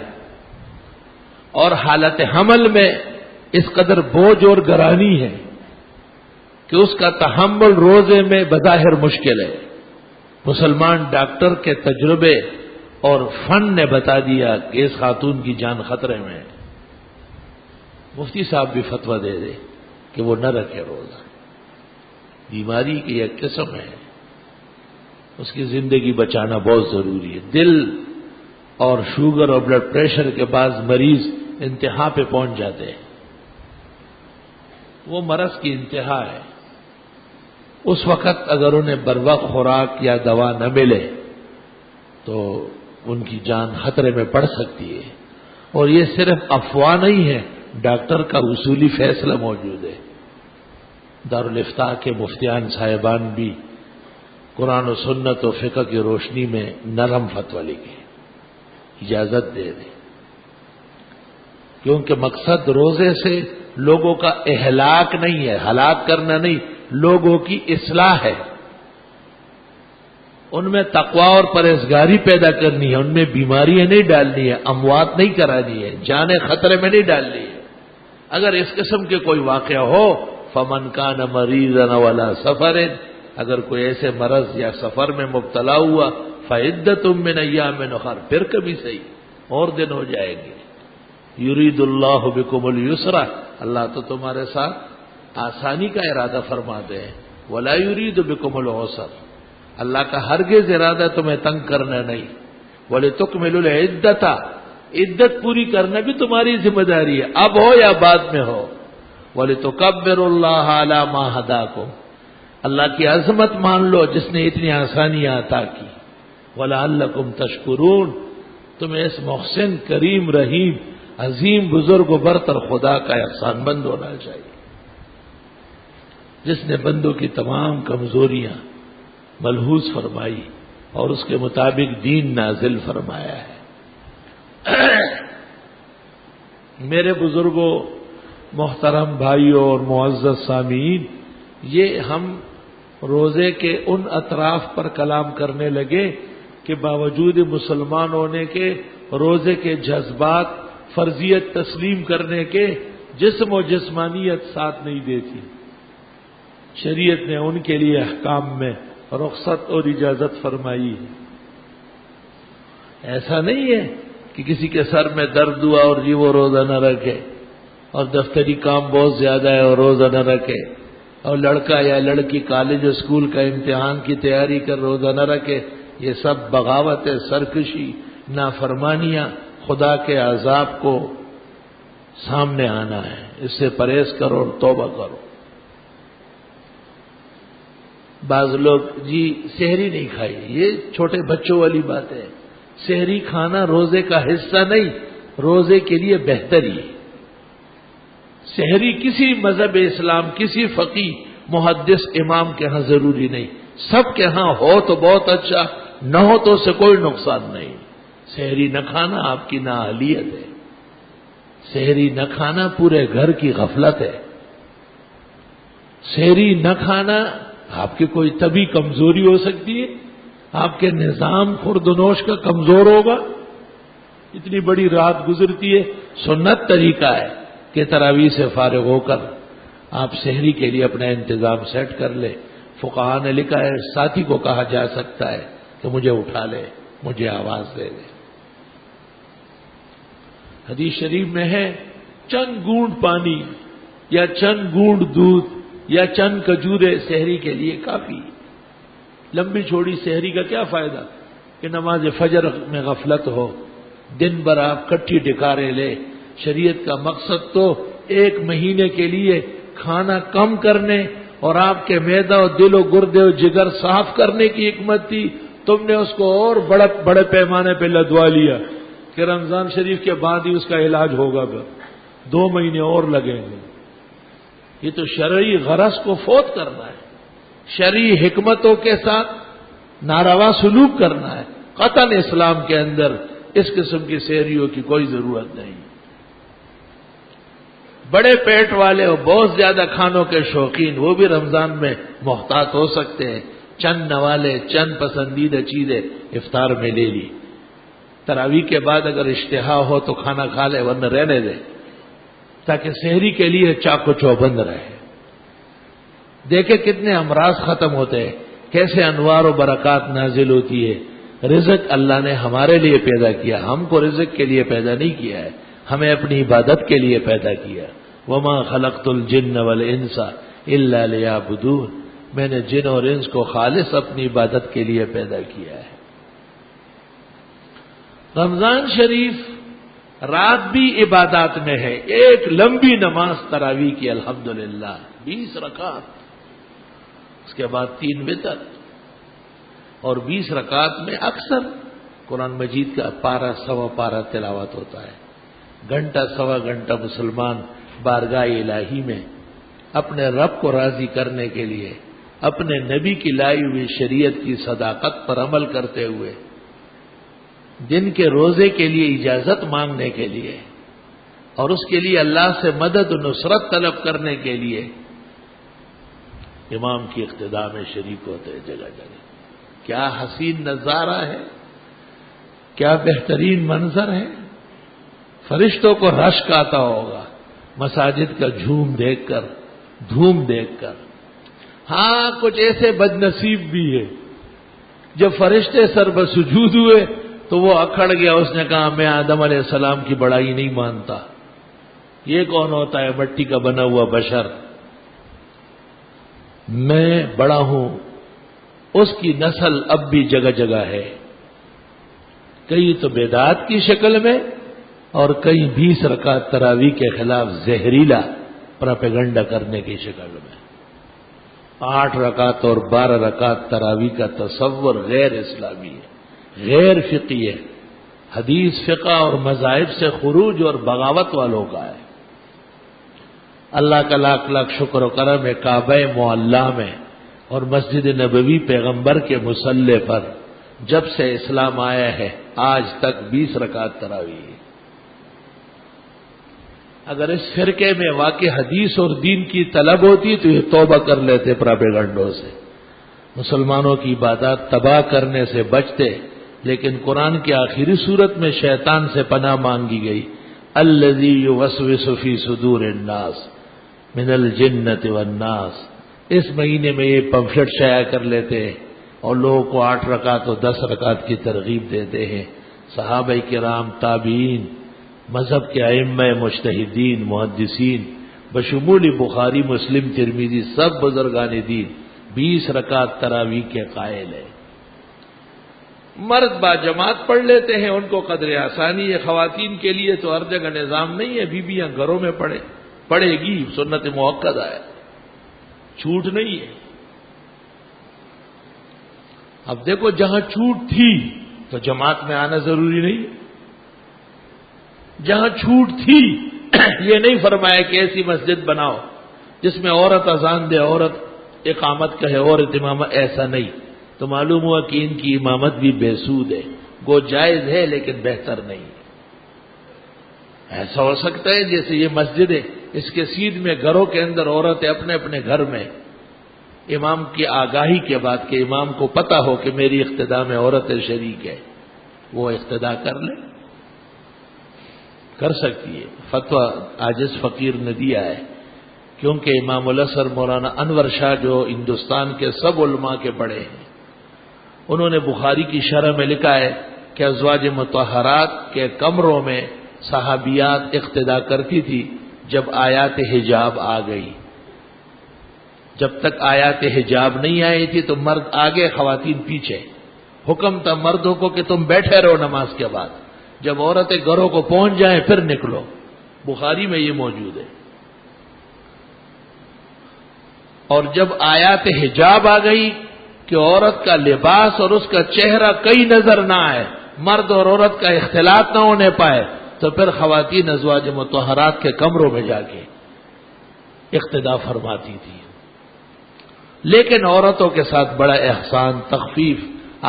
اور حالت حمل میں اس قدر بوجھ اور گرانی ہے کہ اس کا تحمل روزے میں بظاہر مشکل ہے، مسلمان ڈاکٹر کے تجربے اور فن نے بتا دیا کہ اس خاتون کی جان خطرے میں ہے، مفتی صاحب بھی فتویٰ دے دے کہ وہ نہ رکھے روزہ. بیماری کی ایک قسم ہے، اس کی زندگی بچانا بہت ضروری ہے. دل اور شوگر اور بلڈ پریشر کے بعض مریض انتہا پہ پہنچ جاتے ہیں، وہ مرض کی انتہا ہے. اس وقت اگر انہیں بروقت خوراک یا دوا نہ ملے تو ان کی جان خطرے میں پڑ سکتی ہے. اور یہ صرف افواہ نہیں ہے، ڈاکٹر کا اصولی فیصلہ موجود ہے. دارالافتاء کے مفتیان صاحبان بھی قرآن و سنت و فقہ کی روشنی میں نرم فتویٰ لکھے، اجازت دے دیں، کیونکہ مقصد روزے سے لوگوں کا اہلاک نہیں ہے، ہلاک کرنا نہیں، لوگوں کی اصلاح ہے. ان میں تقویٰ اور پرہیزگاری پیدا کرنی ہے، ان میں بیماریاں نہیں ڈالنی ہے، اموات نہیں کرانی ہے، جانیں خطرے میں نہیں ڈالنی ہے. اگر اس قسم کے کوئی واقعہ ہو فمن کان مریضا ولا سفر، اگر کوئی ایسے مرض یا سفر میں مبتلا ہوا فعدۃ من ایام اخر، پھر کبھی صحیح اور دن ہو جائیں گے. یرید اللہ بکم اليسر، اللہ تو تمہارے ساتھ آسانی کا ارادہ فرماتے ہیں. ولا یرید بکم العسر، اللہ کا ہرگز ارادہ تمہیں تنگ کرنا نہیں. ولتکملوا العدۃ، عدت پوری کرنا بھی تمہاری ذمہ داری ہے، اب ہو یا بعد میں ہو. وَلِتُكَبِّرُوا اللَّهَ عَلَى مَا هَدَاكُمْ، اللہ کی عظمت مان لو جس نے اتنی آسانیاں عطا کی. وَلَعَلَّكُمْ تَشْكُرُونَ، تمہیں اس محسن کریم رحیم عظیم بزرگ و برتر خدا کا احسان مند ہونا چاہیے، جس نے بندوں کی تمام کمزوریاں ملحوظ فرمائی اور اس کے مطابق دین نازل فرمایا ہے. میرے بزرگوں، محترم بھائیوں اور معزز سامعین، یہ ہم روزے کے ان اطراف پر کلام کرنے لگے کہ باوجود مسلمان ہونے کے روزے کے جذبات فرضیت تسلیم کرنے کے جسم و جسمانیت ساتھ نہیں دیتی. شریعت نے ان کے لیے احکام میں رخصت اور اجازت فرمائی ہے. ایسا نہیں ہے کہ کسی کے سر میں درد ہوا اور جی وہ روزہ نہ رکھے، اور دفتری کام بہت زیادہ ہے اور روزہ نہ رکھے، اور لڑکا یا لڑکی کالج اسکول کا امتحان کی تیاری کر روزہ نہ رکھے. یہ سب بغاوت ہے، سرکشی، نافرمانیاں، خدا کے عذاب کو سامنے آنا ہے. اس سے پرہیز کرو اور توبہ کرو. بعض لوگ جی سحری نہیں کھائی، یہ چھوٹے بچوں والی بات ہے. سحری کھانا روزے کا حصہ نہیں، روزے کے لیے بہتری ہے. سحری کسی مذہب اسلام، کسی فقیہ محدث امام کے ہاں ضروری نہیں. سب کے ہاں ہو تو بہت اچھا، نہ ہو تو اسے کوئی نقصان نہیں. سحری نہ کھانا آپ کی نااہلیت ہے. سحری نہ کھانا پورے گھر کی غفلت ہے. سحری نہ کھانا آپ کی کوئی طبی کمزوری ہو سکتی ہے، آپ کے نظام خورد و نوش کا کمزور ہوگا. اتنی بڑی رات گزرتی ہے، سنت طریقہ ہے کہ تراویح سے فارغ ہو کر آپ سحری کے لیے اپنا انتظام سیٹ کر لے. فقہاء نے لکھا ہے ساتھی کو کہا جا سکتا ہے کہ مجھے اٹھا لے، مجھے آواز دے دے. حدیث شریف میں ہے چند گونڈ پانی یا چند گونڈ دودھ یا چند کھجورے سحری کے لیے کافی. لمبی چھوڑی سحری کا کیا فائدہ کہ نماز فجر میں غفلت ہو، دن بھر آپ کٹھی ڈکارے لے. شریعت کا مقصد تو ایک مہینے کے لیے کھانا کم کرنے اور آپ کے معدہ اور دل و گردے و جگر صاف کرنے کی حکمت تھی. تم نے اس کو اور بڑے پیمانے پہ لدوا لیا کہ رمضان شریف کے بعد ہی اس کا علاج ہوگا، 2 مہینے اور لگیں گے. یہ تو شرعی غرض کو فوت کرنا ہے، شرعی حکمتوں کے ساتھ ناروا سلوک کرنا ہے. قطعاً اسلام کے اندر اس قسم کی سحریوں کی کوئی ضرورت نہیں۔ بڑے پیٹ والے اور بہت زیادہ کھانوں کے شوقین وہ بھی رمضان میں محتاط ہو سکتے ہیں، چند نوالے، چند پسندیدہ چیزیں افطار میں لے لی، تراویح کے بعد اگر اشتہا ہو تو کھانا کھا لے ورنہ رہنے دے، تاکہ سحری کے لیے چاق و چوبند رہے۔ دیکھیں کتنے امراض ختم ہوتے ہیں، کیسے انوار و برکات نازل ہوتی ہے۔ رزق اللہ نے ہمارے لیے پیدا کیا، ہم کو رزق کے لیے پیدا نہیں کیا ہے، ہمیں اپنی عبادت کے لیے پیدا کیا۔ وما خلقت الجن والانس الا لیعبدون، میں نے جن اور انس کو خالص اپنی عبادت کے لیے پیدا کیا ہے۔ رمضان شریف رات بھی عبادات میں ہے، ایک لمبی نماز تراویح کی الحمدللہ 20 رکعت، اس کے بعد 3 وتر، اور 20 رکعت میں اکثر قرآن مجید کا پارہ سوا پارہ تلاوت ہوتا ہے۔ گھنٹہ سوا گھنٹہ مسلمان بارگاہ الہی میں اپنے رب کو راضی کرنے کے لیے، اپنے نبی کی لائی ہوئی شریعت کی صداقت پر عمل کرتے ہوئے، دن کے روزے کے لیے اجازت مانگنے کے لیے اور اس کے لیے اللہ سے مدد و نصرت طلب کرنے کے لیے امام کی اقتداء میں شریک ہوتے ہیں جگہ جگہ۔ کیا حسین نظارہ ہے، کیا بہترین منظر ہے۔ فرشتوں کو رشک آتا ہوگا مساجد کا جھوم دیکھ کر، دھوم دیکھ کر۔ ہاں کچھ ایسے بد نصیب بھی ہے، جب فرشتے سر بسجود ہوئے تو وہ اکھڑ گیا، اس نے کہا میں آدم علیہ السلام کی بڑائی نہیں مانتا، یہ کون ہوتا ہے مٹی کا بنا ہوا بشر، میں بڑا ہوں۔ اس کی نسل اب بھی جگہ جگہ ہے، کئی تو بدعت کی شکل میں اور کئی 20 رکعت تراویح کے خلاف زہریلا پروپیگنڈا کرنے کی شکل میں۔ 8 رکعت اور 12 رکعت تراویح کا تصور غیر اسلامی ہے، غیر فقہی ہے، حدیث فقہ اور مذاہب سے خروج اور بغاوت والوں کا ہے۔ اللہ کا لاکھ لاکھ شکر و کرم ہے، کعبہ معلیٰ میں اور مسجد نبوی پیغمبر کے مصلی پر جب سے اسلام آیا ہے آج تک 20 رکعت تراویح ہے۔ اگر اس فرقے میں واقع حدیث اور دین کی طلب ہوتی تو یہ توبہ کر لیتے پراپیگنڈوں سے، مسلمانوں کی عبادات تباہ کرنے سے بچتے، لیکن قرآن کی آخری صورت میں شیطان سے پناہ مانگی گئی، الذی یوسوس فی صدور الناس من الجنۃ والناس۔ اس مہینے میں یہ پمفلٹ شائع کر لیتے ہیں اور لوگوں کو 8 رکعت اور 10 رکعت کی ترغیب دیتے ہیں۔ صحابہ کرام، تابعین، مذہب کے ائمہ مجتہدین، محدثین بشمول بخاری، مسلم، ترمذی، سب بزرگان دین 20 رکعت تراویح کے قائل ہیں۔ مرد با جماعت پڑھ لیتے ہیں، ان کو قدر آسانی ہے، خواتین کے لیے تو ہر جگہ نظام نہیں ہے، بیویاں گھروں میں پڑھے گی، سنت موقدہ ہے، چھوٹ نہیں ہے۔ اب دیکھو جہاں چھوٹ تھی تو جماعت میں آنا ضروری نہیں، جہاں چھوٹ تھی یہ نہیں فرمایا کہ ایسی مسجد بناؤ جس میں عورت اذان دے، عورت اقامت کہے، عورت امامت، ایسا نہیں، تو معلوم ہوا کہ ان کی امامت بھی بے سود ہے، گو جائز ہے لیکن بہتر نہیں۔ ایسا ہو سکتا ہے جیسے یہ مسجد ہے، اس کے سیدھ میں گھروں کے اندر عورتیں اپنے اپنے گھر میں امام کی آگاہی کے بعد کہ امام کو پتہ ہو کہ میری اقتداء میں عورتیں شریک ہے، وہ اقتداء کر لے، کر سکتی ہے۔ فتویٰ عاجز فقیر نے دیا ہے، کیونکہ امام الاثر مولانا انور شاہ جو ہندوستان کے سب علماء کے بڑے ہیں، انہوں نے بخاری کی شرح میں لکھا ہے کہ ازواج مطہرات کے کمروں میں صحابیات اقتداء کرتی تھی جب آیات حجاب آ گئی۔ جب تک آیات حجاب نہیں آئی تھی تو مرد آگے، خواتین پیچھے، حکم تھا مردوں کو کہ تم بیٹھے رہو نماز کے بعد، جب عورتیں گھروں کو پہنچ جائیں پھر نکلو۔ بخاری میں یہ موجود ہے۔ اور جب آیات حجاب آ گئی کہ عورت کا لباس اور اس کا چہرہ کئی نظر نہ آئے، مرد اور عورت کا اختلاط نہ ہونے پائے، تو پھر خواتین ازواج مطہرات کے کمروں میں جا کے اقتداء فرماتی تھی۔ لیکن عورتوں کے ساتھ بڑا احسان، تخفیف،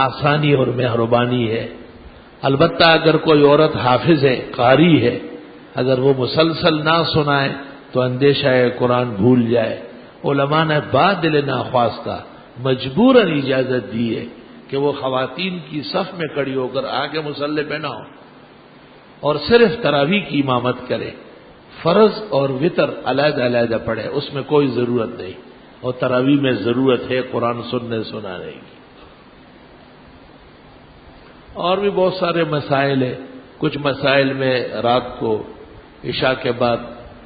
آسانی اور مہربانی ہے۔ البتہ اگر کوئی عورت حافظ ہے، قاری ہے، اگر وہ مسلسل نہ سنائے تو اندیشہ ہے قرآن بھول جائے۔ علماء نے بادل ناخواستہ مجبوراً اجازت دی ہے کہ وہ خواتین کی صف میں کھڑی ہو کر آگے مصلی پہ نہ ہو اور صرف تراویح کی امامت کرے، فرض اور وتر علیحدہ علیحدہ پڑھے، اس میں کوئی ضرورت نہیں، اور تراویح میں ضرورت ہے قرآن سنانے کی۔ اور بھی بہت سارے مسائل ہیں، کچھ مسائل میں رات کو عشاء کے بعد،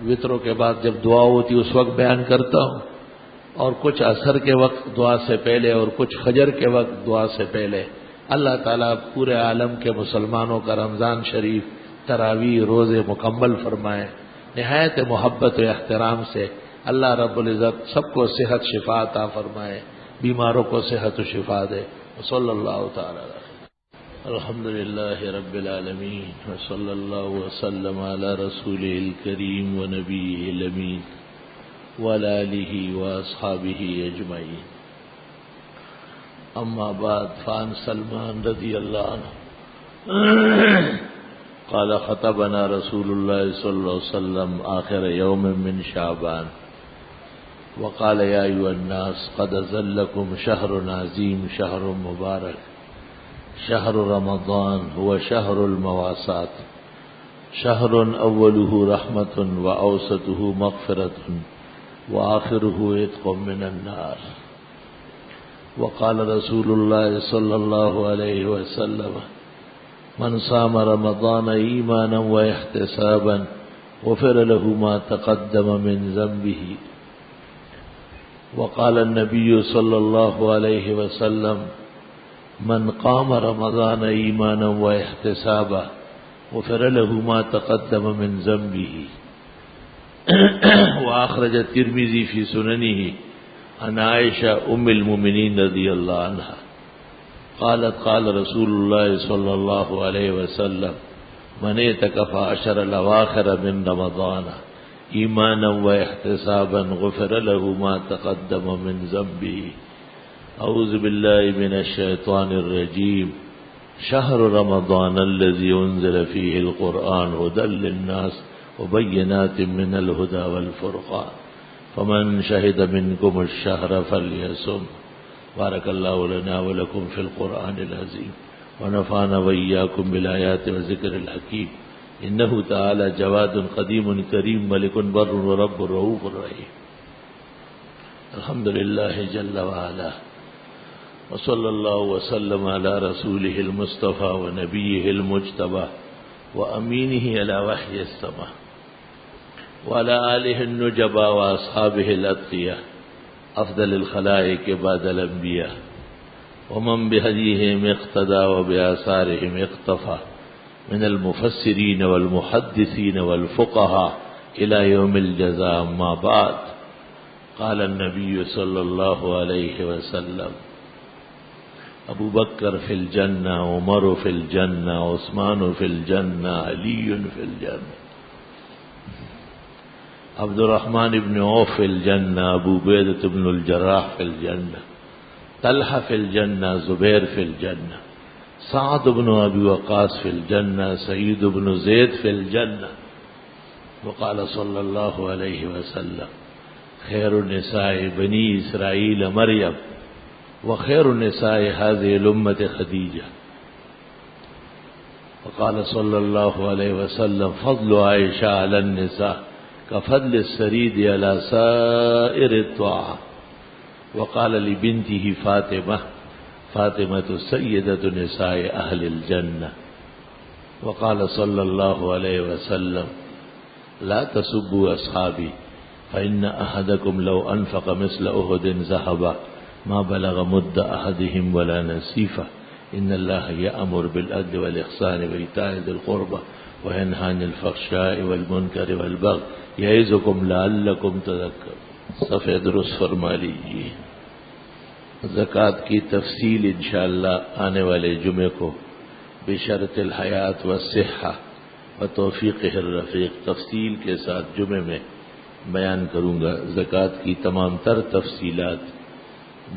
وتروں کے بعد جب دعا ہوتی اس وقت بیان کرتا ہوں، اور کچھ عصر کے وقت دعا سے پہلے اور کچھ فجر کے وقت دعا سے پہلے۔ اللہ تعالیٰ پورے عالم کے مسلمانوں کا رمضان شریف تراویح روزے مکمل فرمائے۔ نہایت محبت و احترام سے اللہ رب العزت سب کو صحت شفا عطا فرمائے، بیماروں کو صحت و شفا دے۔ صلی اللہ تعالی علیہ الحمد للہ رب العالمین وصلی اللہ وسلم علی رسولہ الکریم ونبیہ الامین وعلی آلہ واصحابہ اجمعین۔ اما بعد، فعن سلمان رضی اللہ عنہ قال خطبنا رسول اللہ صلی اللہ علیہ وسلم آخر یوم من شعبان وقال یا ایھا الناس قد ظلکم شہر عظیم شہر مبارک شہر رمضان هو شہر المواسات شہر اوله رحمت واوسطه مغفرت وآخره عتق من النار۔ وقال رسول الله صلى الله عليه وسلم من صام رمضان ایمانا واحتسابا غفر له ما تقدم من ذنبه۔ وقال النبي صلى الله عليه وسلم من قام رمضان ایمانا واحتسابا غفر له ما تقدم من ذنبه۔ وأخرج الترمذي في سننه عن عائشة أم المؤمنين رضي الله عنها قالت قال رسول الله صلى الله عليه وسلم من اعتكف عشر الأواخر من رمضان إيمانا واحتسابا غفر له ما تقدم من ذنبه۔ أعوذ بالله من الشيطان الرجيم۔ شهر رمضان الذي أنزل فيه القرآن هدى للناس وبينات من الهدى والفرقان فمن شهد منكم الشهر فليصم۔ بارك الله لنا ولكم في القرآن العظيم ونفعنا وإياكم بالآيات والذكر الحكيم إنه تعالى جواد قديم كريم ملك بر ورب رؤوف رحيم۔ الحمد لله جل وعلا وصلى الله وسلم على رسوله المصطفى ونبيه المجتبى وأمينه على وحي السماء وعلى آله النجبى وأصحابه الأتقياء أفضل الخلائق بعد الأنبياء ومن بهديهم اقتدى وبآثارهم اقتفى من المفسرين والمحدثين والفقهاء إلى يوم الجزاء ما بعد۔ قال النبي صلى الله عليه وسلم ابو بکر فی الجنہ عمر فی الجنہ عثمان فی الجنہ علی فی الجنہ عبد الرحمن بن عوف فی الجنہ ابو عبیدۃ بن الجراح فی الجنہ طلحہ فی الجنہ زبیر فی الجنہ سعد بن ابی وقاص فی الجنہ سعید بن زید فی الجنہ۔ وقال صلی اللہ علیہ وسلم خیر النساء بنی اسرائیل مریم وخير النساء هذه الأمة خديجة۔ وقال صلى الله عليه وسلم فضل عائشة على النساء كفضل السريد على سائر الطعام۔ وقال لبنته فاطمة سيدة نساء أهل الجنة۔ وقال صلى الله عليه وسلم لا تسبوا أصحابي فإن أحدكم لو أنفق مثل أحد ذهبا ما بلغ مد أحدهم ولا نصيفه إن الله يأمر بالعدل والإحسان وإيتاء ذي القربى وينهى عن الفحشاء والمنكر والبغي يعظكم لعلكم تذكرون۔ صفحہ درست فرما لیجیے۔ زکوٰۃ کی تفصیل انشاءاللہ آنے والے جمعے کو بشرط الحیات والصحہ وتوفیقہ الرفیق تفصیل کے ساتھ جمعے میں بیان کروں گا۔ زکوٰۃ کی تمام تر تفصیلات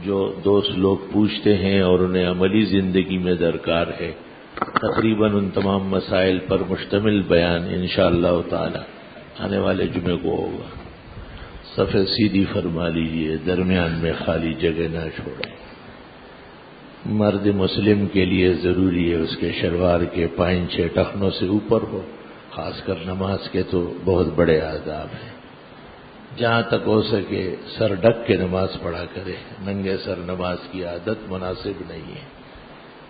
جو دوست لوگ پوچھتے ہیں اور انہیں عملی زندگی میں درکار ہے تقریباً ان تمام مسائل پر مشتمل بیان انشاءاللہ تعالی آنے والے جمعے کو ہوگا. صفحہ سیدھی فرما لیجیے، درمیان میں خالی جگہ نہ چھوڑیں. مرد مسلم کے لیے ضروری ہے اس کے شلوار کے 5-6 ٹخنوں سے اوپر ہو، خاص کر نماز کے تو بہت بڑے آداب ہیں. جہاں تک ہو سکے سر ڈھک کے نماز پڑھا کرے، ننگے سر نماز کی عادت مناسب نہیں ہے.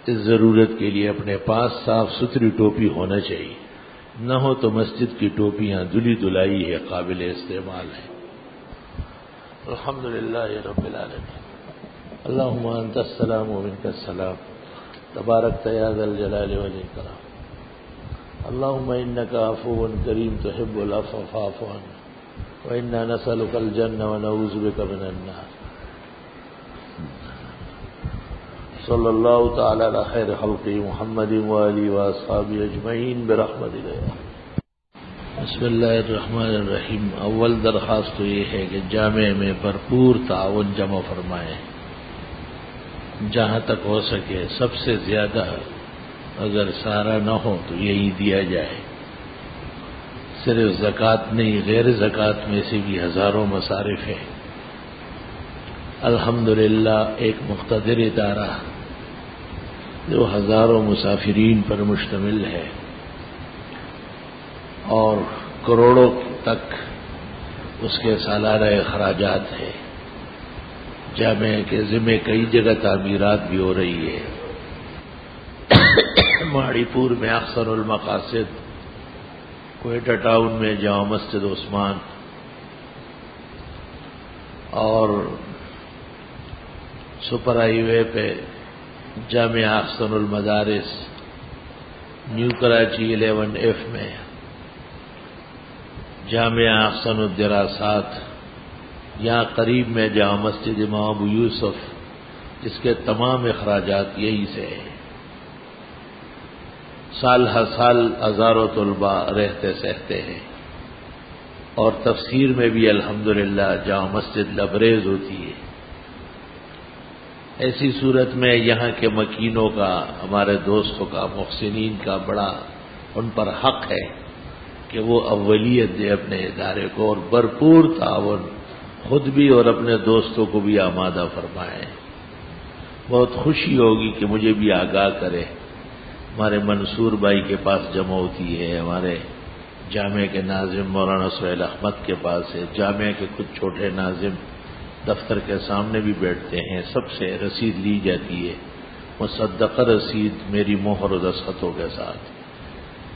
اس ضرورت کے لیے اپنے پاس صاف ستھری ٹوپی ہونا چاہیے، نہ ہو تو مسجد کی ٹوپیاں دھلی دھلائی ہے، قابل استعمال ہے. الحمدللہ رب العالمین. اللہم انت السلام و منک السلام تبارک یا ذا الجلال والاکرام. اللہم انک عفو کریم تحب العفو فاعف عنا وإنا نسألك الجنة ونعوذ بك من النار. صلی اللہ تعالی علی خیر خلقہ محمد وآلہ وأصحابہ اجمعین برحمتک. بسم اللہ الرحمن الرحیم. اول درخواست تو یہ ہے کہ جامع میں بھرپور تعاون جمع فرمائیں. جہاں تک ہو سکے سب سے زیادہ، اگر سارا نہ ہو تو یہی دیا جائے. صرف زکوٰۃ نہیں، غیر زکوٰۃ میں سے بھی ہزاروں مصارف ہیں. الحمدللہ ایک مقتدر ادارہ جو ہزاروں مسافرین پر مشتمل ہے اور کروڑوں تک اس کے سالانہ اخراجات ہیں. جامع کے ذمہ کئی جگہ تعمیرات بھی ہو رہی ہے. ماڑی پور میں احسن المقاصد، کوئٹہ ٹاؤن میں جامع مسجد عثمان، اور سپر ہائی وے پہ جامع احسن المدارس، نیو کراچی 11F میں جامع احسن الدراسات، یہاں قریب میں جامع مسجد امام ابو یوسف، جس کے تمام اخراجات یہی سے ہیں. سال ہر سال ہزاروں طلباء رہتے سہتے ہیں، اور تفسیر میں بھی الحمدللہ جامع مسجد لبریز ہوتی ہے. ایسی صورت میں یہاں کے مکینوں کا، ہمارے دوستوں کا، محسنین کا بڑا ان پر حق ہے کہ وہ اولیت دے اپنے ادارے کو، اور بھرپور تعاون خود بھی اور اپنے دوستوں کو بھی آمادہ فرمائیں. بہت خوشی ہوگی کہ مجھے بھی آگاہ کرے. ہمارے منصور بھائی کے پاس جمع ہوتی ہے، ہمارے جامع کے ناظم مولانا سہیل احمد کے پاس ہے، جامع کے کچھ چھوٹے ناظم دفتر کے سامنے بھی بیٹھتے ہیں. سب سے رسید لی جاتی ہے، مصدقہ رسید میری مہر و دستخطوں کے ساتھ.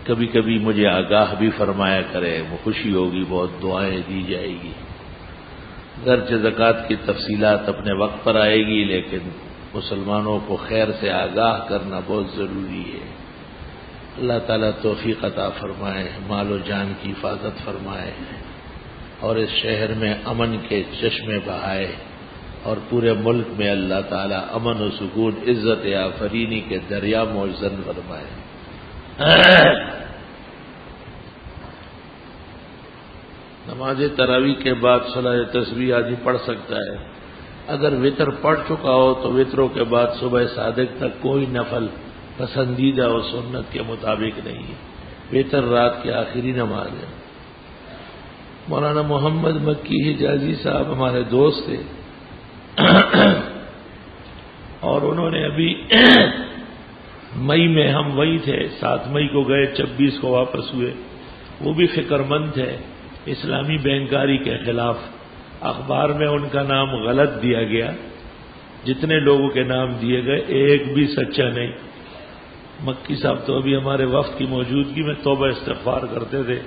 کبھی کبھی مجھے آگاہ بھی فرمایا کرے، وہ خوشی ہوگی، بہت دعائیں دی جائے گی. گرچہ زکوٰۃ کی تفصیلات اپنے وقت پر آئے گی، لیکن مسلمانوں کو خیر سے آگاہ کرنا بہت ضروری ہے. اللہ تعالیٰ توفیق عطا فرمائے، مال و جان کی حفاظت فرمائے، اور اس شہر میں امن کے چشمے بہائے، اور پورے ملک میں اللہ تعالیٰ امن و سکون، عزت آفرینی کے دریا موجزن فرمائے. نماز تراویح کے بعد صلاۃ تسبیح آدمی پڑھ سکتا ہے. اگر وطر پڑھ چکا ہو تو وطروں کے بعد صبح صادق تک کوئی نفل پسندیدہ و سنت کے مطابق نہیں ہے. وطر رات کی آخری نماز ہے. مولانا محمد مکی حجازی صاحب ہمارے دوست تھے، اور انہوں نے ابھی مئی میں، ہم وہی تھے، 7 مئی کو گئے، 26 کو واپس ہوئے. وہ بھی فکر مند تھے اسلامی بینکاری کے خلاف. اخبار میں ان کا نام غلط دیا گیا، جتنے لوگوں کے نام دیے گئے ایک بھی سچا نہیں. مکی صاحب تو ابھی ہمارے وفد کی موجودگی میں توبہ استغفار کرتے تھے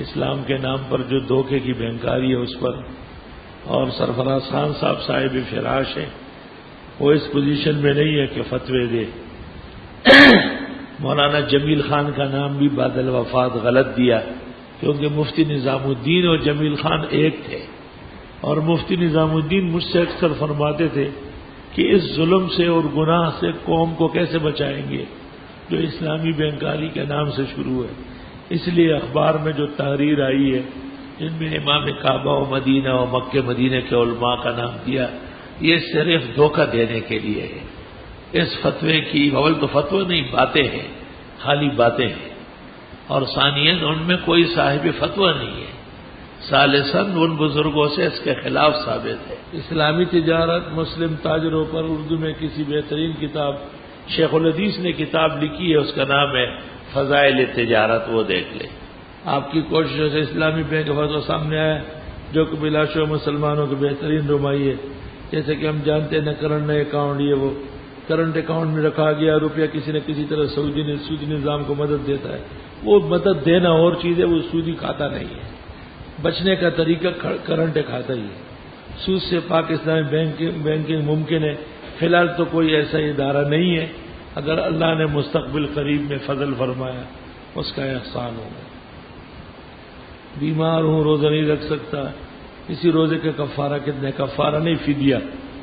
اسلام کے نام پر جو دھوکے کی بینکاری ہے اس پر. اور سرفراز خان صاحب صاحب فراش ہیں، وہ اس پوزیشن میں نہیں ہے کہ فتوے دے. مولانا جمیل خان کا نام بھی بعد الوفات غلط دیا، کیونکہ مفتی نظام الدین اور جمیل خان ایک تھے. اور مفتی نظام الدین مجھ سے اکثر فرماتے تھے کہ اس ظلم سے اور گناہ سے قوم کو کیسے بچائیں گے جو اسلامی بینکاری کے نام سے شروع ہے. اس لیے اخبار میں جو تحریر آئی ہے جن میں امام کعبہ و مدینہ و مکہ مدینہ کے علماء کا نام دیا، یہ صرف دھوکہ دینے کے لیے ہے. اس فتوے کی اول تو فتوی نہیں، باتیں ہیں، خالی باتیں ہیں، اور ثانیاً ان میں کوئی صاحب فتویٰ نہیں ہے، ثالثاً ان بزرگوں سے اس کے خلاف ثابت ہے۔ اسلامی تجارت مسلم تاجروں پر اردو میں کسی بہترین کتاب شیخ الحدیث نے کتاب لکھی ہے، اس کا نام ہے فضائل تجارت، وہ دیکھ لیں۔ آپ کی کوششوں سے اسلامی بینک فتویٰ سامنے آیا جو کہ بلاشبہ مسلمانوں کی بہترین رمائی ہے۔ جیسے کہ ہم جانتے ہیں نا، کرنٹ اکاؤنٹ، یہ وہ کرنٹ اکاؤنٹ میں رکھا گیا روپیہ کسی نہ کسی طرح سودی نظام کو مدد دیتا ہے، وہ مدد دینا اور چیز ہے، وہ سودی کھاتا نہیں ہے، بچنے کا طریقہ کرنٹ کھاتا ہی ہے۔ سود سے پاک اسلامی بینکنگ ممکن ہے، فی الحال تو کوئی ایسا ادارہ نہیں ہے، اگر اللہ نے مستقبل قریب میں فضل فرمایا اس کا احسان ہوگا۔ بیمار ہوں، روزہ نہیں رکھ سکتا، اسی روزے کا کفارہ کتنے؟ کفارہ نہیں، فدیہ،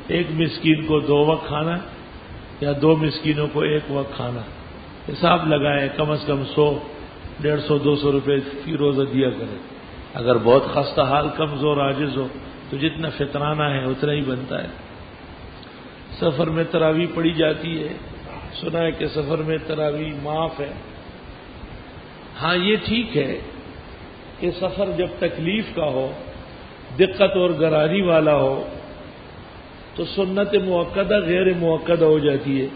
ایک مسکین کو 2 وقت کھانا یا 2 مسکینوں کو 1 وقت کھانا، حساب لگائے، کم از کم 100، 150، 200 روپے فی روزہ دیا کرے۔ اگر بہت خستہ حال، کمزور، عاجز ہو تو جتنا فطرانہ ہے اتنا ہی بنتا ہے۔ سفر میں تراویح پڑھی جاتی ہے، سنا ہے کہ سفر میں تراویح معاف ہے۔ ہاں یہ ٹھیک ہے کہ سفر جب تکلیف کا ہو، دقت اور گرانی والا ہو تو سنت موقدہ غیر موقدہ ہو جاتی ہے،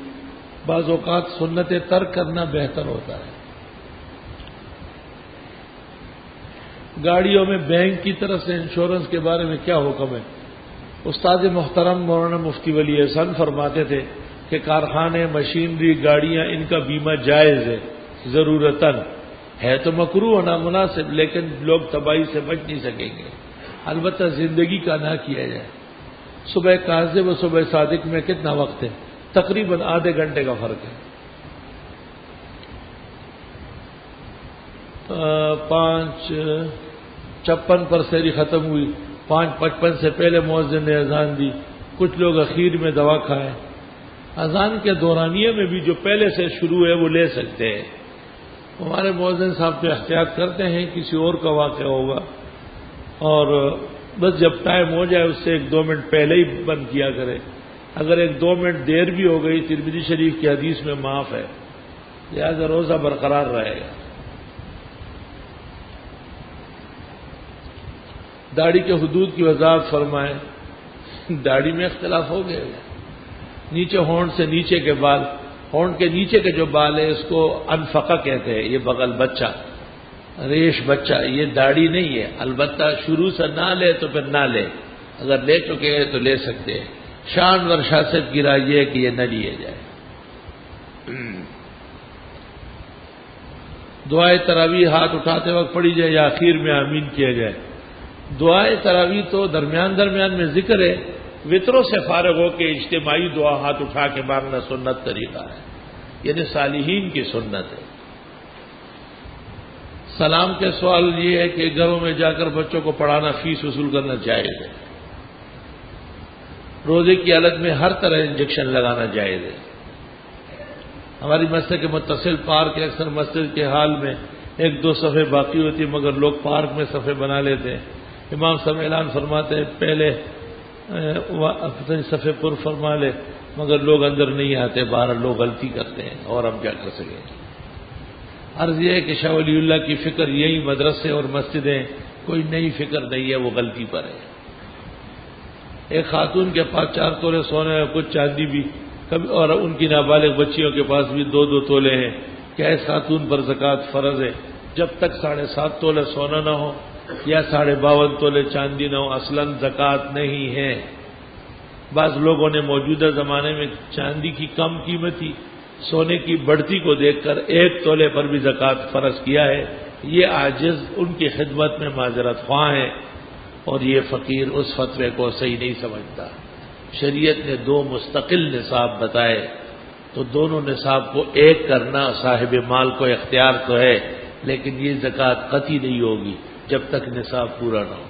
بعض اوقات سنت ترک کرنا بہتر ہوتا ہے۔ گاڑیوں میں بینک کی طرف سے انشورنس کے بارے میں کیا حکم ہے؟ استاد محترم مولانا مفتی ولی احسان فرماتے تھے کہ کارخانے، مشینری، گاڑیاں، ان کا بیمہ جائز ہے، ضرورتاً ہے تو مکروہ و نامناسب، لیکن لوگ تباہی سے بچ نہیں سکیں گے، البتہ زندگی کا نہ کیا جائے۔ صبح کاذب و صبح صادق میں کتنا وقت ہے؟ تقریباً آدھے گھنٹے کا فرق ہے۔ 5:56 پر سحری ختم ہوئی، 5:55 سے پہلے مؤذن نے اذان دی، کچھ لوگ اخیر میں دوا کھائے۔ اذان کے دورانیے میں بھی جو پہلے سے شروع ہے وہ لے سکتے ہیں۔ ہمارے مؤذن صاحب تو احتیاط کرتے ہیں کسی اور کا واقعہ ہوگا، اور بس جب ٹائم ہو جائے اس سے 1-2 منٹ پہلے ہی بند کیا کرے۔ اگر 1-2 منٹ دیر بھی ہو گئی، ترمذی شریف کی حدیث میں معاف ہے، لہذا روزہ برقرار رہے گا۔ داڑھی کے حدود کی وضاحت فرمائیں۔ داڑھی میں اختلاف ہو گیا، نیچے ہونٹ سے نیچے کے بال، ہونٹ کے نیچے کے جو بال ہے اس کو انفقہ کہتے ہیں، یہ بغل بچہ، ریش بچہ، یہ داڑھی نہیں ہے، البتہ شروع سے نہ لے تو پھر نہ لے، اگر لے چکے ہیں تو لے سکتے ہیں۔ شان ورشاست کی رائے یہ ہے کہ یہ نہ لیے جائے۔ دعائے تراویح ہاتھ اٹھاتے وقت پڑھی جائے یا آخر میں آمین کیا جائے؟ دعائے تراویح تو درمیان میں ذکر ہے، وطروں سے فارغ ہو کے اجتماعی دعا ہاتھ اٹھا کے مانگنا سنت طریقہ ہے، یعنی صالحین کی سنت ہے۔ سلام کے سوال یہ ہے کہ گھروں میں جا کر بچوں کو پڑھانا، فیس وصول کرنا جائز ہے۔ روزے کی حالت میں ہر طرح انجیکشن لگانا جائز ہے۔ ہماری مسجد کے متصل پارک ہے، اکثر مسجد کے حال میں 1-2 صفحے باقی ہوتی ہیں، مگر لوگ پارک میں صفحے بنا لیتے ہیں۔ امام صاحب اعلان فرماتے ہیں پہلے صفحے پر فرما لے، مگر لوگ اندر نہیں آتے، باہر لوگ غلطی کرتے ہیں، اور ہم کیا کر سکیں۔ عرض یہ ہے کہ شاہ ولی اللہ کی فکر یہی مدرسے اور مسجدیں، کوئی نئی فکر نہیں ہے، وہ غلطی پر ہے۔ ایک خاتون کے پاس 4 تولے سونے اور کچھ چاندی بھی، اور ان کی نابالغ بچیوں کے پاس بھی 2-2 تولے ہیں، کیا اس خاتون پر زکوٰۃ فرض ہے؟ جب تک 7.5 تولے سونا نہ ہو یا 52.5 تولے چاندی نہ ہو، اصلاً زکوٰۃ نہیں ہے۔ بعض لوگوں نے موجودہ زمانے میں چاندی کی کم قیمتی، سونے کی بڑھتی کو دیکھ کر 1 تولے پر بھی زکوٰۃ فرض کیا ہے۔ یہ عاجز ان کی خدمت میں معذرت خواہ ہیں، اور یہ فقیر اس فتوے کو صحیح نہیں سمجھتا۔ شریعت نے 2 مستقل نصاب بتائے، تو دونوں نصاب کو ایک کرنا صاحب مال کو اختیار تو ہے، لیکن یہ زکوٰۃ قطعی نہیں ہوگی جب تک نصاب پورا نہ ہو۔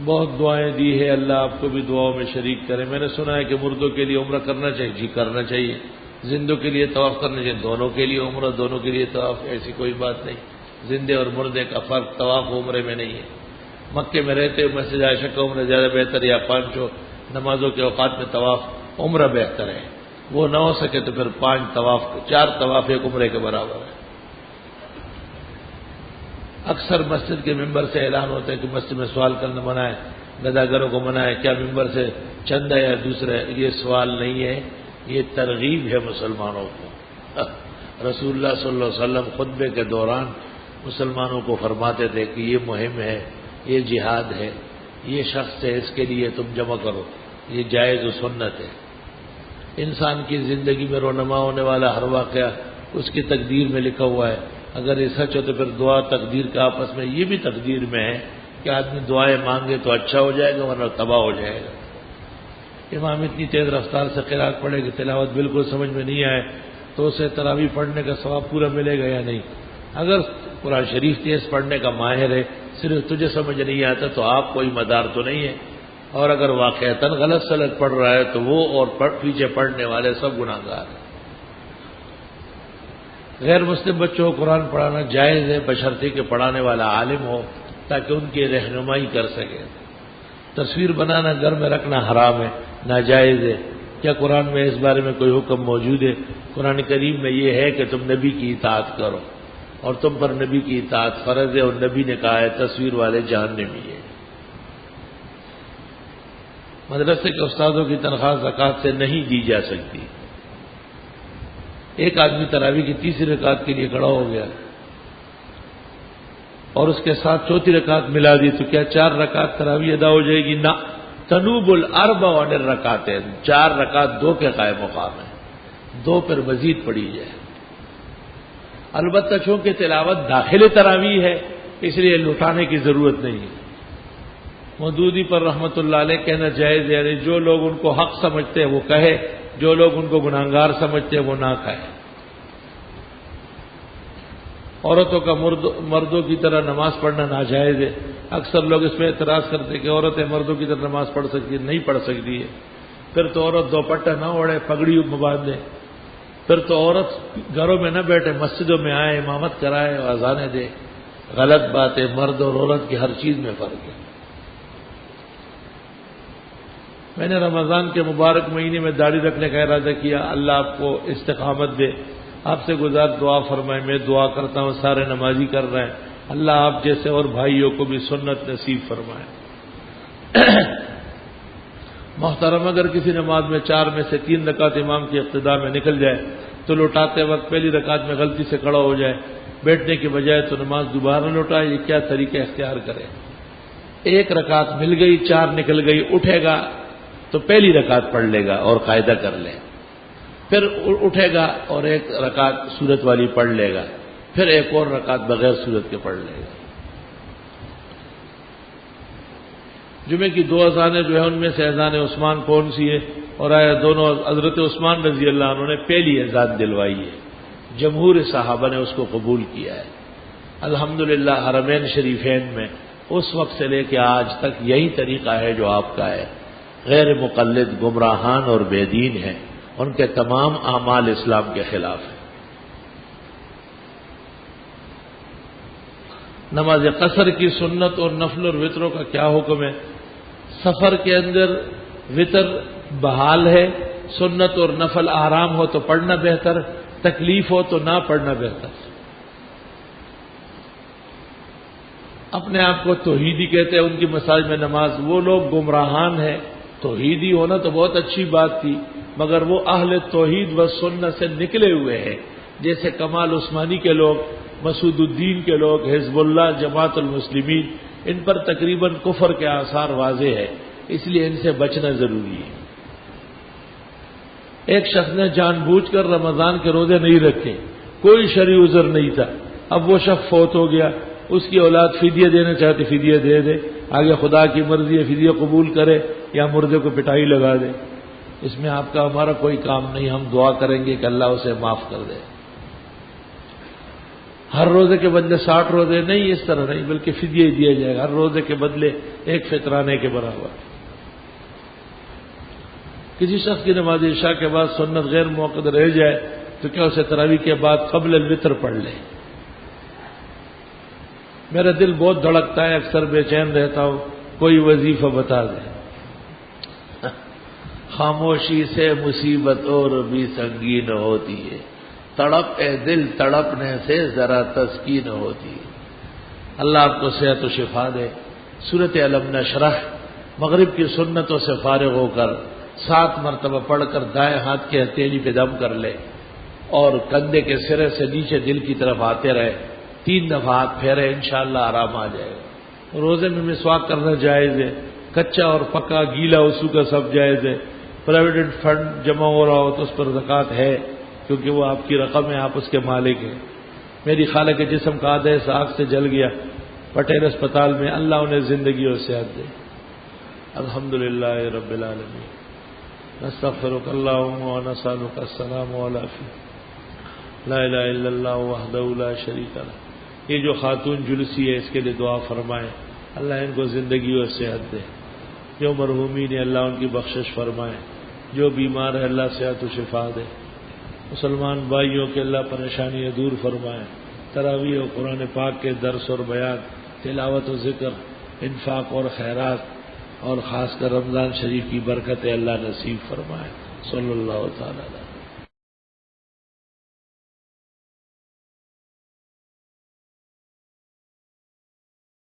بہت دعائیں دی ہے، اللہ آپ کو بھی دعاؤں میں شریک کرے۔ میں نے سنا ہے کہ مردوں کے لیے عمرہ کرنا چاہیے، جی کرنا چاہیے۔ زندوں کے لیے طواف کرنا چاہیے، دونوں کے لیے عمرہ، دونوں کے لیے طواف، ایسی کوئی بات نہیں۔ زندے اور مردے کا فرق طواف عمرے میں نہیں ہے۔ مکے میں رہتے ہوئے مسجد عائشہ کا عمرہ زیادہ بہتر یا 500 نمازوں کے اوقات میں طواف عمرہ بہتر ہے، وہ نہ ہو سکے تو پھر 4 طواف ایک عمرے کے برابر ہے۔ اکثر مسجد کے ممبر سے اعلان ہوتا ہے کہ مسجد میں سوال کرنا منع ہے، گداگروں کو منع ہے، کیا ممبر سے چند ہے یا دوسرے؟ یہ سوال نہیں ہے، یہ ترغیب ہے مسلمانوں کو۔ رسول اللہ صلی اللہ علیہ وسلم خطبے کے دوران مسلمانوں کو فرماتے تھے کہ یہ مہم ہے، یہ جہاد ہے، یہ شخص ہے، اس کے لیے تم جمع کرو، یہ جائز و سنت ہے۔ انسان کی زندگی میں رونما ہونے والا ہر واقعہ اس کی تقدیر میں لکھا ہوا ہے، اگر یہ سچ ہو تو پھر دعا تقدیر کا آپس میں یہ بھی تقدیر میں ہے کہ آدمی دعائیں مانگے تو اچھا ہو جائے گا ورنہ تباہ ہو جائے گا۔ امام اتنی تیز رفتار سے قرات پڑھے کہ تلاوت بالکل سمجھ میں نہیں آئے تو اسے تراویح پڑھنے کا ثواب پورا ملے گا یا نہیں؟ اگر قرآن شریف تیز پڑھنے کا ماہر ہے، صرف تجھے سمجھ نہیں آتا تو آپ کوئی مدار تو نہیں ہے، اور اگر واقعتاً غلط سلط پڑھ رہا ہے تو وہ اور پیچھے پڑھنے والے سب گناہگار ہیں۔ غیر مسلم بچوں کو قرآن پڑھانا جائز ہے بشرطے کہ پڑھانے والا عالم ہو تاکہ ان کی رہنمائی کر سکے۔ تصویر بنانا گھر میں رکھنا حرام ہے، ناجائز ہے۔ کیا قرآن میں اس بارے میں کوئی حکم موجود ہے؟ قرآن کریم میں یہ ہے کہ تم نبی کی اطاعت کرو، اور تم پر نبی کی اطاعت فرض ہے، اور نبی نے کہا ہے تصویر والے جہنمی ہے۔ مدرسے کے استادوں کی تنخواہ زکوٰۃ سے نہیں دی جا سکتی۔ ایک آدمی تراویح کی 3 رکعت کے لیے کھڑا ہو گیا اور اس کے ساتھ 4 رکعت ملا دی تو کیا 4 رکعت تراویح ادا ہو جائے گی؟ نہ، تنوب الاربع عن الرکعتین، 4 رکعت 2 کے قائم مقام ہے، 2 پر مزید پڑھی جائے۔ البتہ چونکہ تلاوت داخل تراویح ہے اس لیے لٹانے کی ضرورت نہیں ہے۔ مودودی پر رحمت اللہ علیہ کہنا جائز ہے، یعنی جو لوگ ان کو حق سمجھتے ہیں وہ کہے، جو لوگ ان کو گناہگار سمجھتے ہیں وہ نہ کہے۔ عورتوں کا مردوں کی طرح نماز پڑھنا ناجائز ہے۔ اکثر لوگ اس میں اعتراض کرتے ہیں کہ عورتیں مردوں کی طرح نماز پڑھ سکتی ہے، نہیں پڑھ سکتی ہے۔ پھر تو عورت دوپٹہ نہ اوڑھے، پگڑی باندھ لے، پھر تو عورت گھروں میں نہ بیٹھے، مسجدوں میں آئے، امامت کرائے اور اذانیں دے۔ غلط بات ہے، مرد اور عورت کی ہر چیز میں فرق ہے۔ میں نے رمضان کے مبارک مہینے میں داڑھی رکھنے کا ارادہ کیا، اللہ آپ کو استقامت دے۔ آپ سے گزار دعا فرمائے، میں دعا کرتا ہوں، سارے نمازی کر رہے ہیں، اللہ آپ جیسے اور بھائیوں کو بھی سنت نصیب فرمائے۔ محترم، اگر کسی نماز میں 4 میں سے 3 رکعت امام کی اقتداء میں نکل جائے تو لوٹاتے وقت پہلی رکعت میں غلطی سے کھڑا ہو جائے، بیٹھنے کی بجائے تو نماز دوبارہ لوٹائے، یہ کیا طریقہ اختیار کرے؟ 1 رکعت مل گئی، 4 نکل گئی، اٹھے گا تو پہلی رکعت پڑھ لے گا اور قاعدہ کر لے، پھر اٹھے گا اور 1 رکعت سورت والی پڑھ لے گا، پھر 1 اور رکعت بغیر سورت کے پڑھ لے گا۔ جمعے کی 2 اذانیں جو ہے ان میں سے اذان عثمان کون سی ہے؟ اور آیا دونوں حضرت عثمان رضی اللہ عنہ نے پہلی اذان دلوائی ہے، جمہور صحابہ نے اس کو قبول کیا ہے۔ الحمدللہ حرمین شریفین میں اس وقت سے لے کے آج تک یہی طریقہ ہے جو آپ کا ہے۔ غیر مقلد گمراہان اور بے دین ہیں، ان کے تمام اعمال اسلام کے خلاف ہیں۔ نماز قصر کی سنت اور نفل اور وطروں کا کیا حکم ہے؟ سفر کے اندر وطر بحال ہے، سنت اور نفل آرام ہو تو پڑھنا بہتر، تکلیف ہو تو نہ پڑھنا بہتر۔ اپنے آپ کو توحیدی کہتے ہیں، ان کی مساجد میں نماز، وہ لوگ گمراہان ہیں۔ توحیدی ہونا تو بہت اچھی بات تھی، مگر وہ اہل توحید و سنت سے نکلے ہوئے ہیں، جیسے کمال عثمانی کے لوگ، مسعود الدین کے لوگ، حزب اللہ، جماعت المسلمین، ان پر تقریباً کفر کے آثار واضح ہے، اس لیے ان سے بچنا ضروری ہے۔ ایک شخص نے جان بوجھ کر رمضان کے روزے نہیں رکھے، کوئی شرعی عذر نہیں تھا، اب وہ شخص فوت ہو گیا، اس کی اولاد فدیہ دینا چاہتے فدیہ دے دے، آگے خدا کی مرضی ہے فدیہ قبول کرے یا مردے کو پٹائی لگا دے، اس میں آپ کا ہمارا کوئی کام نہیں، ہم دعا کریں گے کہ اللہ اسے معاف کر دے۔ ہر روزے کے بدلے 60 روزے نہیں، اس طرح نہیں، بلکہ فدیہ ہی دیا جائے گا، ہر روزے کے بدلے 1 فطرانے کے برابر۔ کسی شخص کی نماز عشاء کے بعد سنت غیر موقع رہ جائے تو کیا اسے تراویح کے بعد قبل الوتر پڑھ لے؟ میرا دل بہت دھڑکتا ہے، اکثر بے چین رہتا ہوں، کوئی وظیفہ بتا دیں۔ خاموشی سے مصیبت اور بھی سنگین ہوتی ہے، تڑپ اے دل تڑپنے سے ذرا تسکین ہوتی ہے۔ اللہ آپ کو صحت و شفا دے۔ سورۃ الم نشرح مغرب کی سنتوں سے فارغ ہو کر 7 مرتبہ پڑھ کر دائیں ہاتھ کی ہتھیلی پہ دم کر لے اور کندھے کے سرے سے نیچے دل کی طرف آتے رہے، 3 دفعہ ہاتھ پھیرے، انشاءاللہ آرام آ جائے گا۔ روزے میں مسواک کرنا جائز ہے، کچا اور پکا گیلا وضو کا سب جائز ہے۔ پروویڈنٹ فنڈ جمع ہو رہا ہو تو اس پر زکوٰۃ ہے، کیونکہ وہ آپ کی رقم ہے، آپ اس کے مالک ہیں۔ میری خالہ کے جسم کا آدھا حصہ آگ سے جل گیا پٹیل اسپتال میں، اللہ انہیں زندگی اور صحت دے۔ الحمدللہ رب العالمین، نستغفرک اللہم و نسألک السلام والعافیہ، لا الہ الا اللہ وحدہ لا شریک لہ۔ یہ جو خاتون جلسی ہے اس کے لیے دعا فرمائیں، اللہ ان کو زندگی اور صحت دے۔ جو مرحومین ہے اللہ ان کی بخشش فرمائے، جو بیمار ہے اللہ صحت و شفا دے۔ مسلمان بھائیوں کے اللہ پریشانیاں دور فرمائے۔ تراویح و قرآن پاک کے درس اور بیان، تلاوت و ذکر، انفاق اور خیرات، اور خاص کر رمضان شریف کی برکت اللہ نصیب فرمائے۔ صلی اللہ تعالی علیہ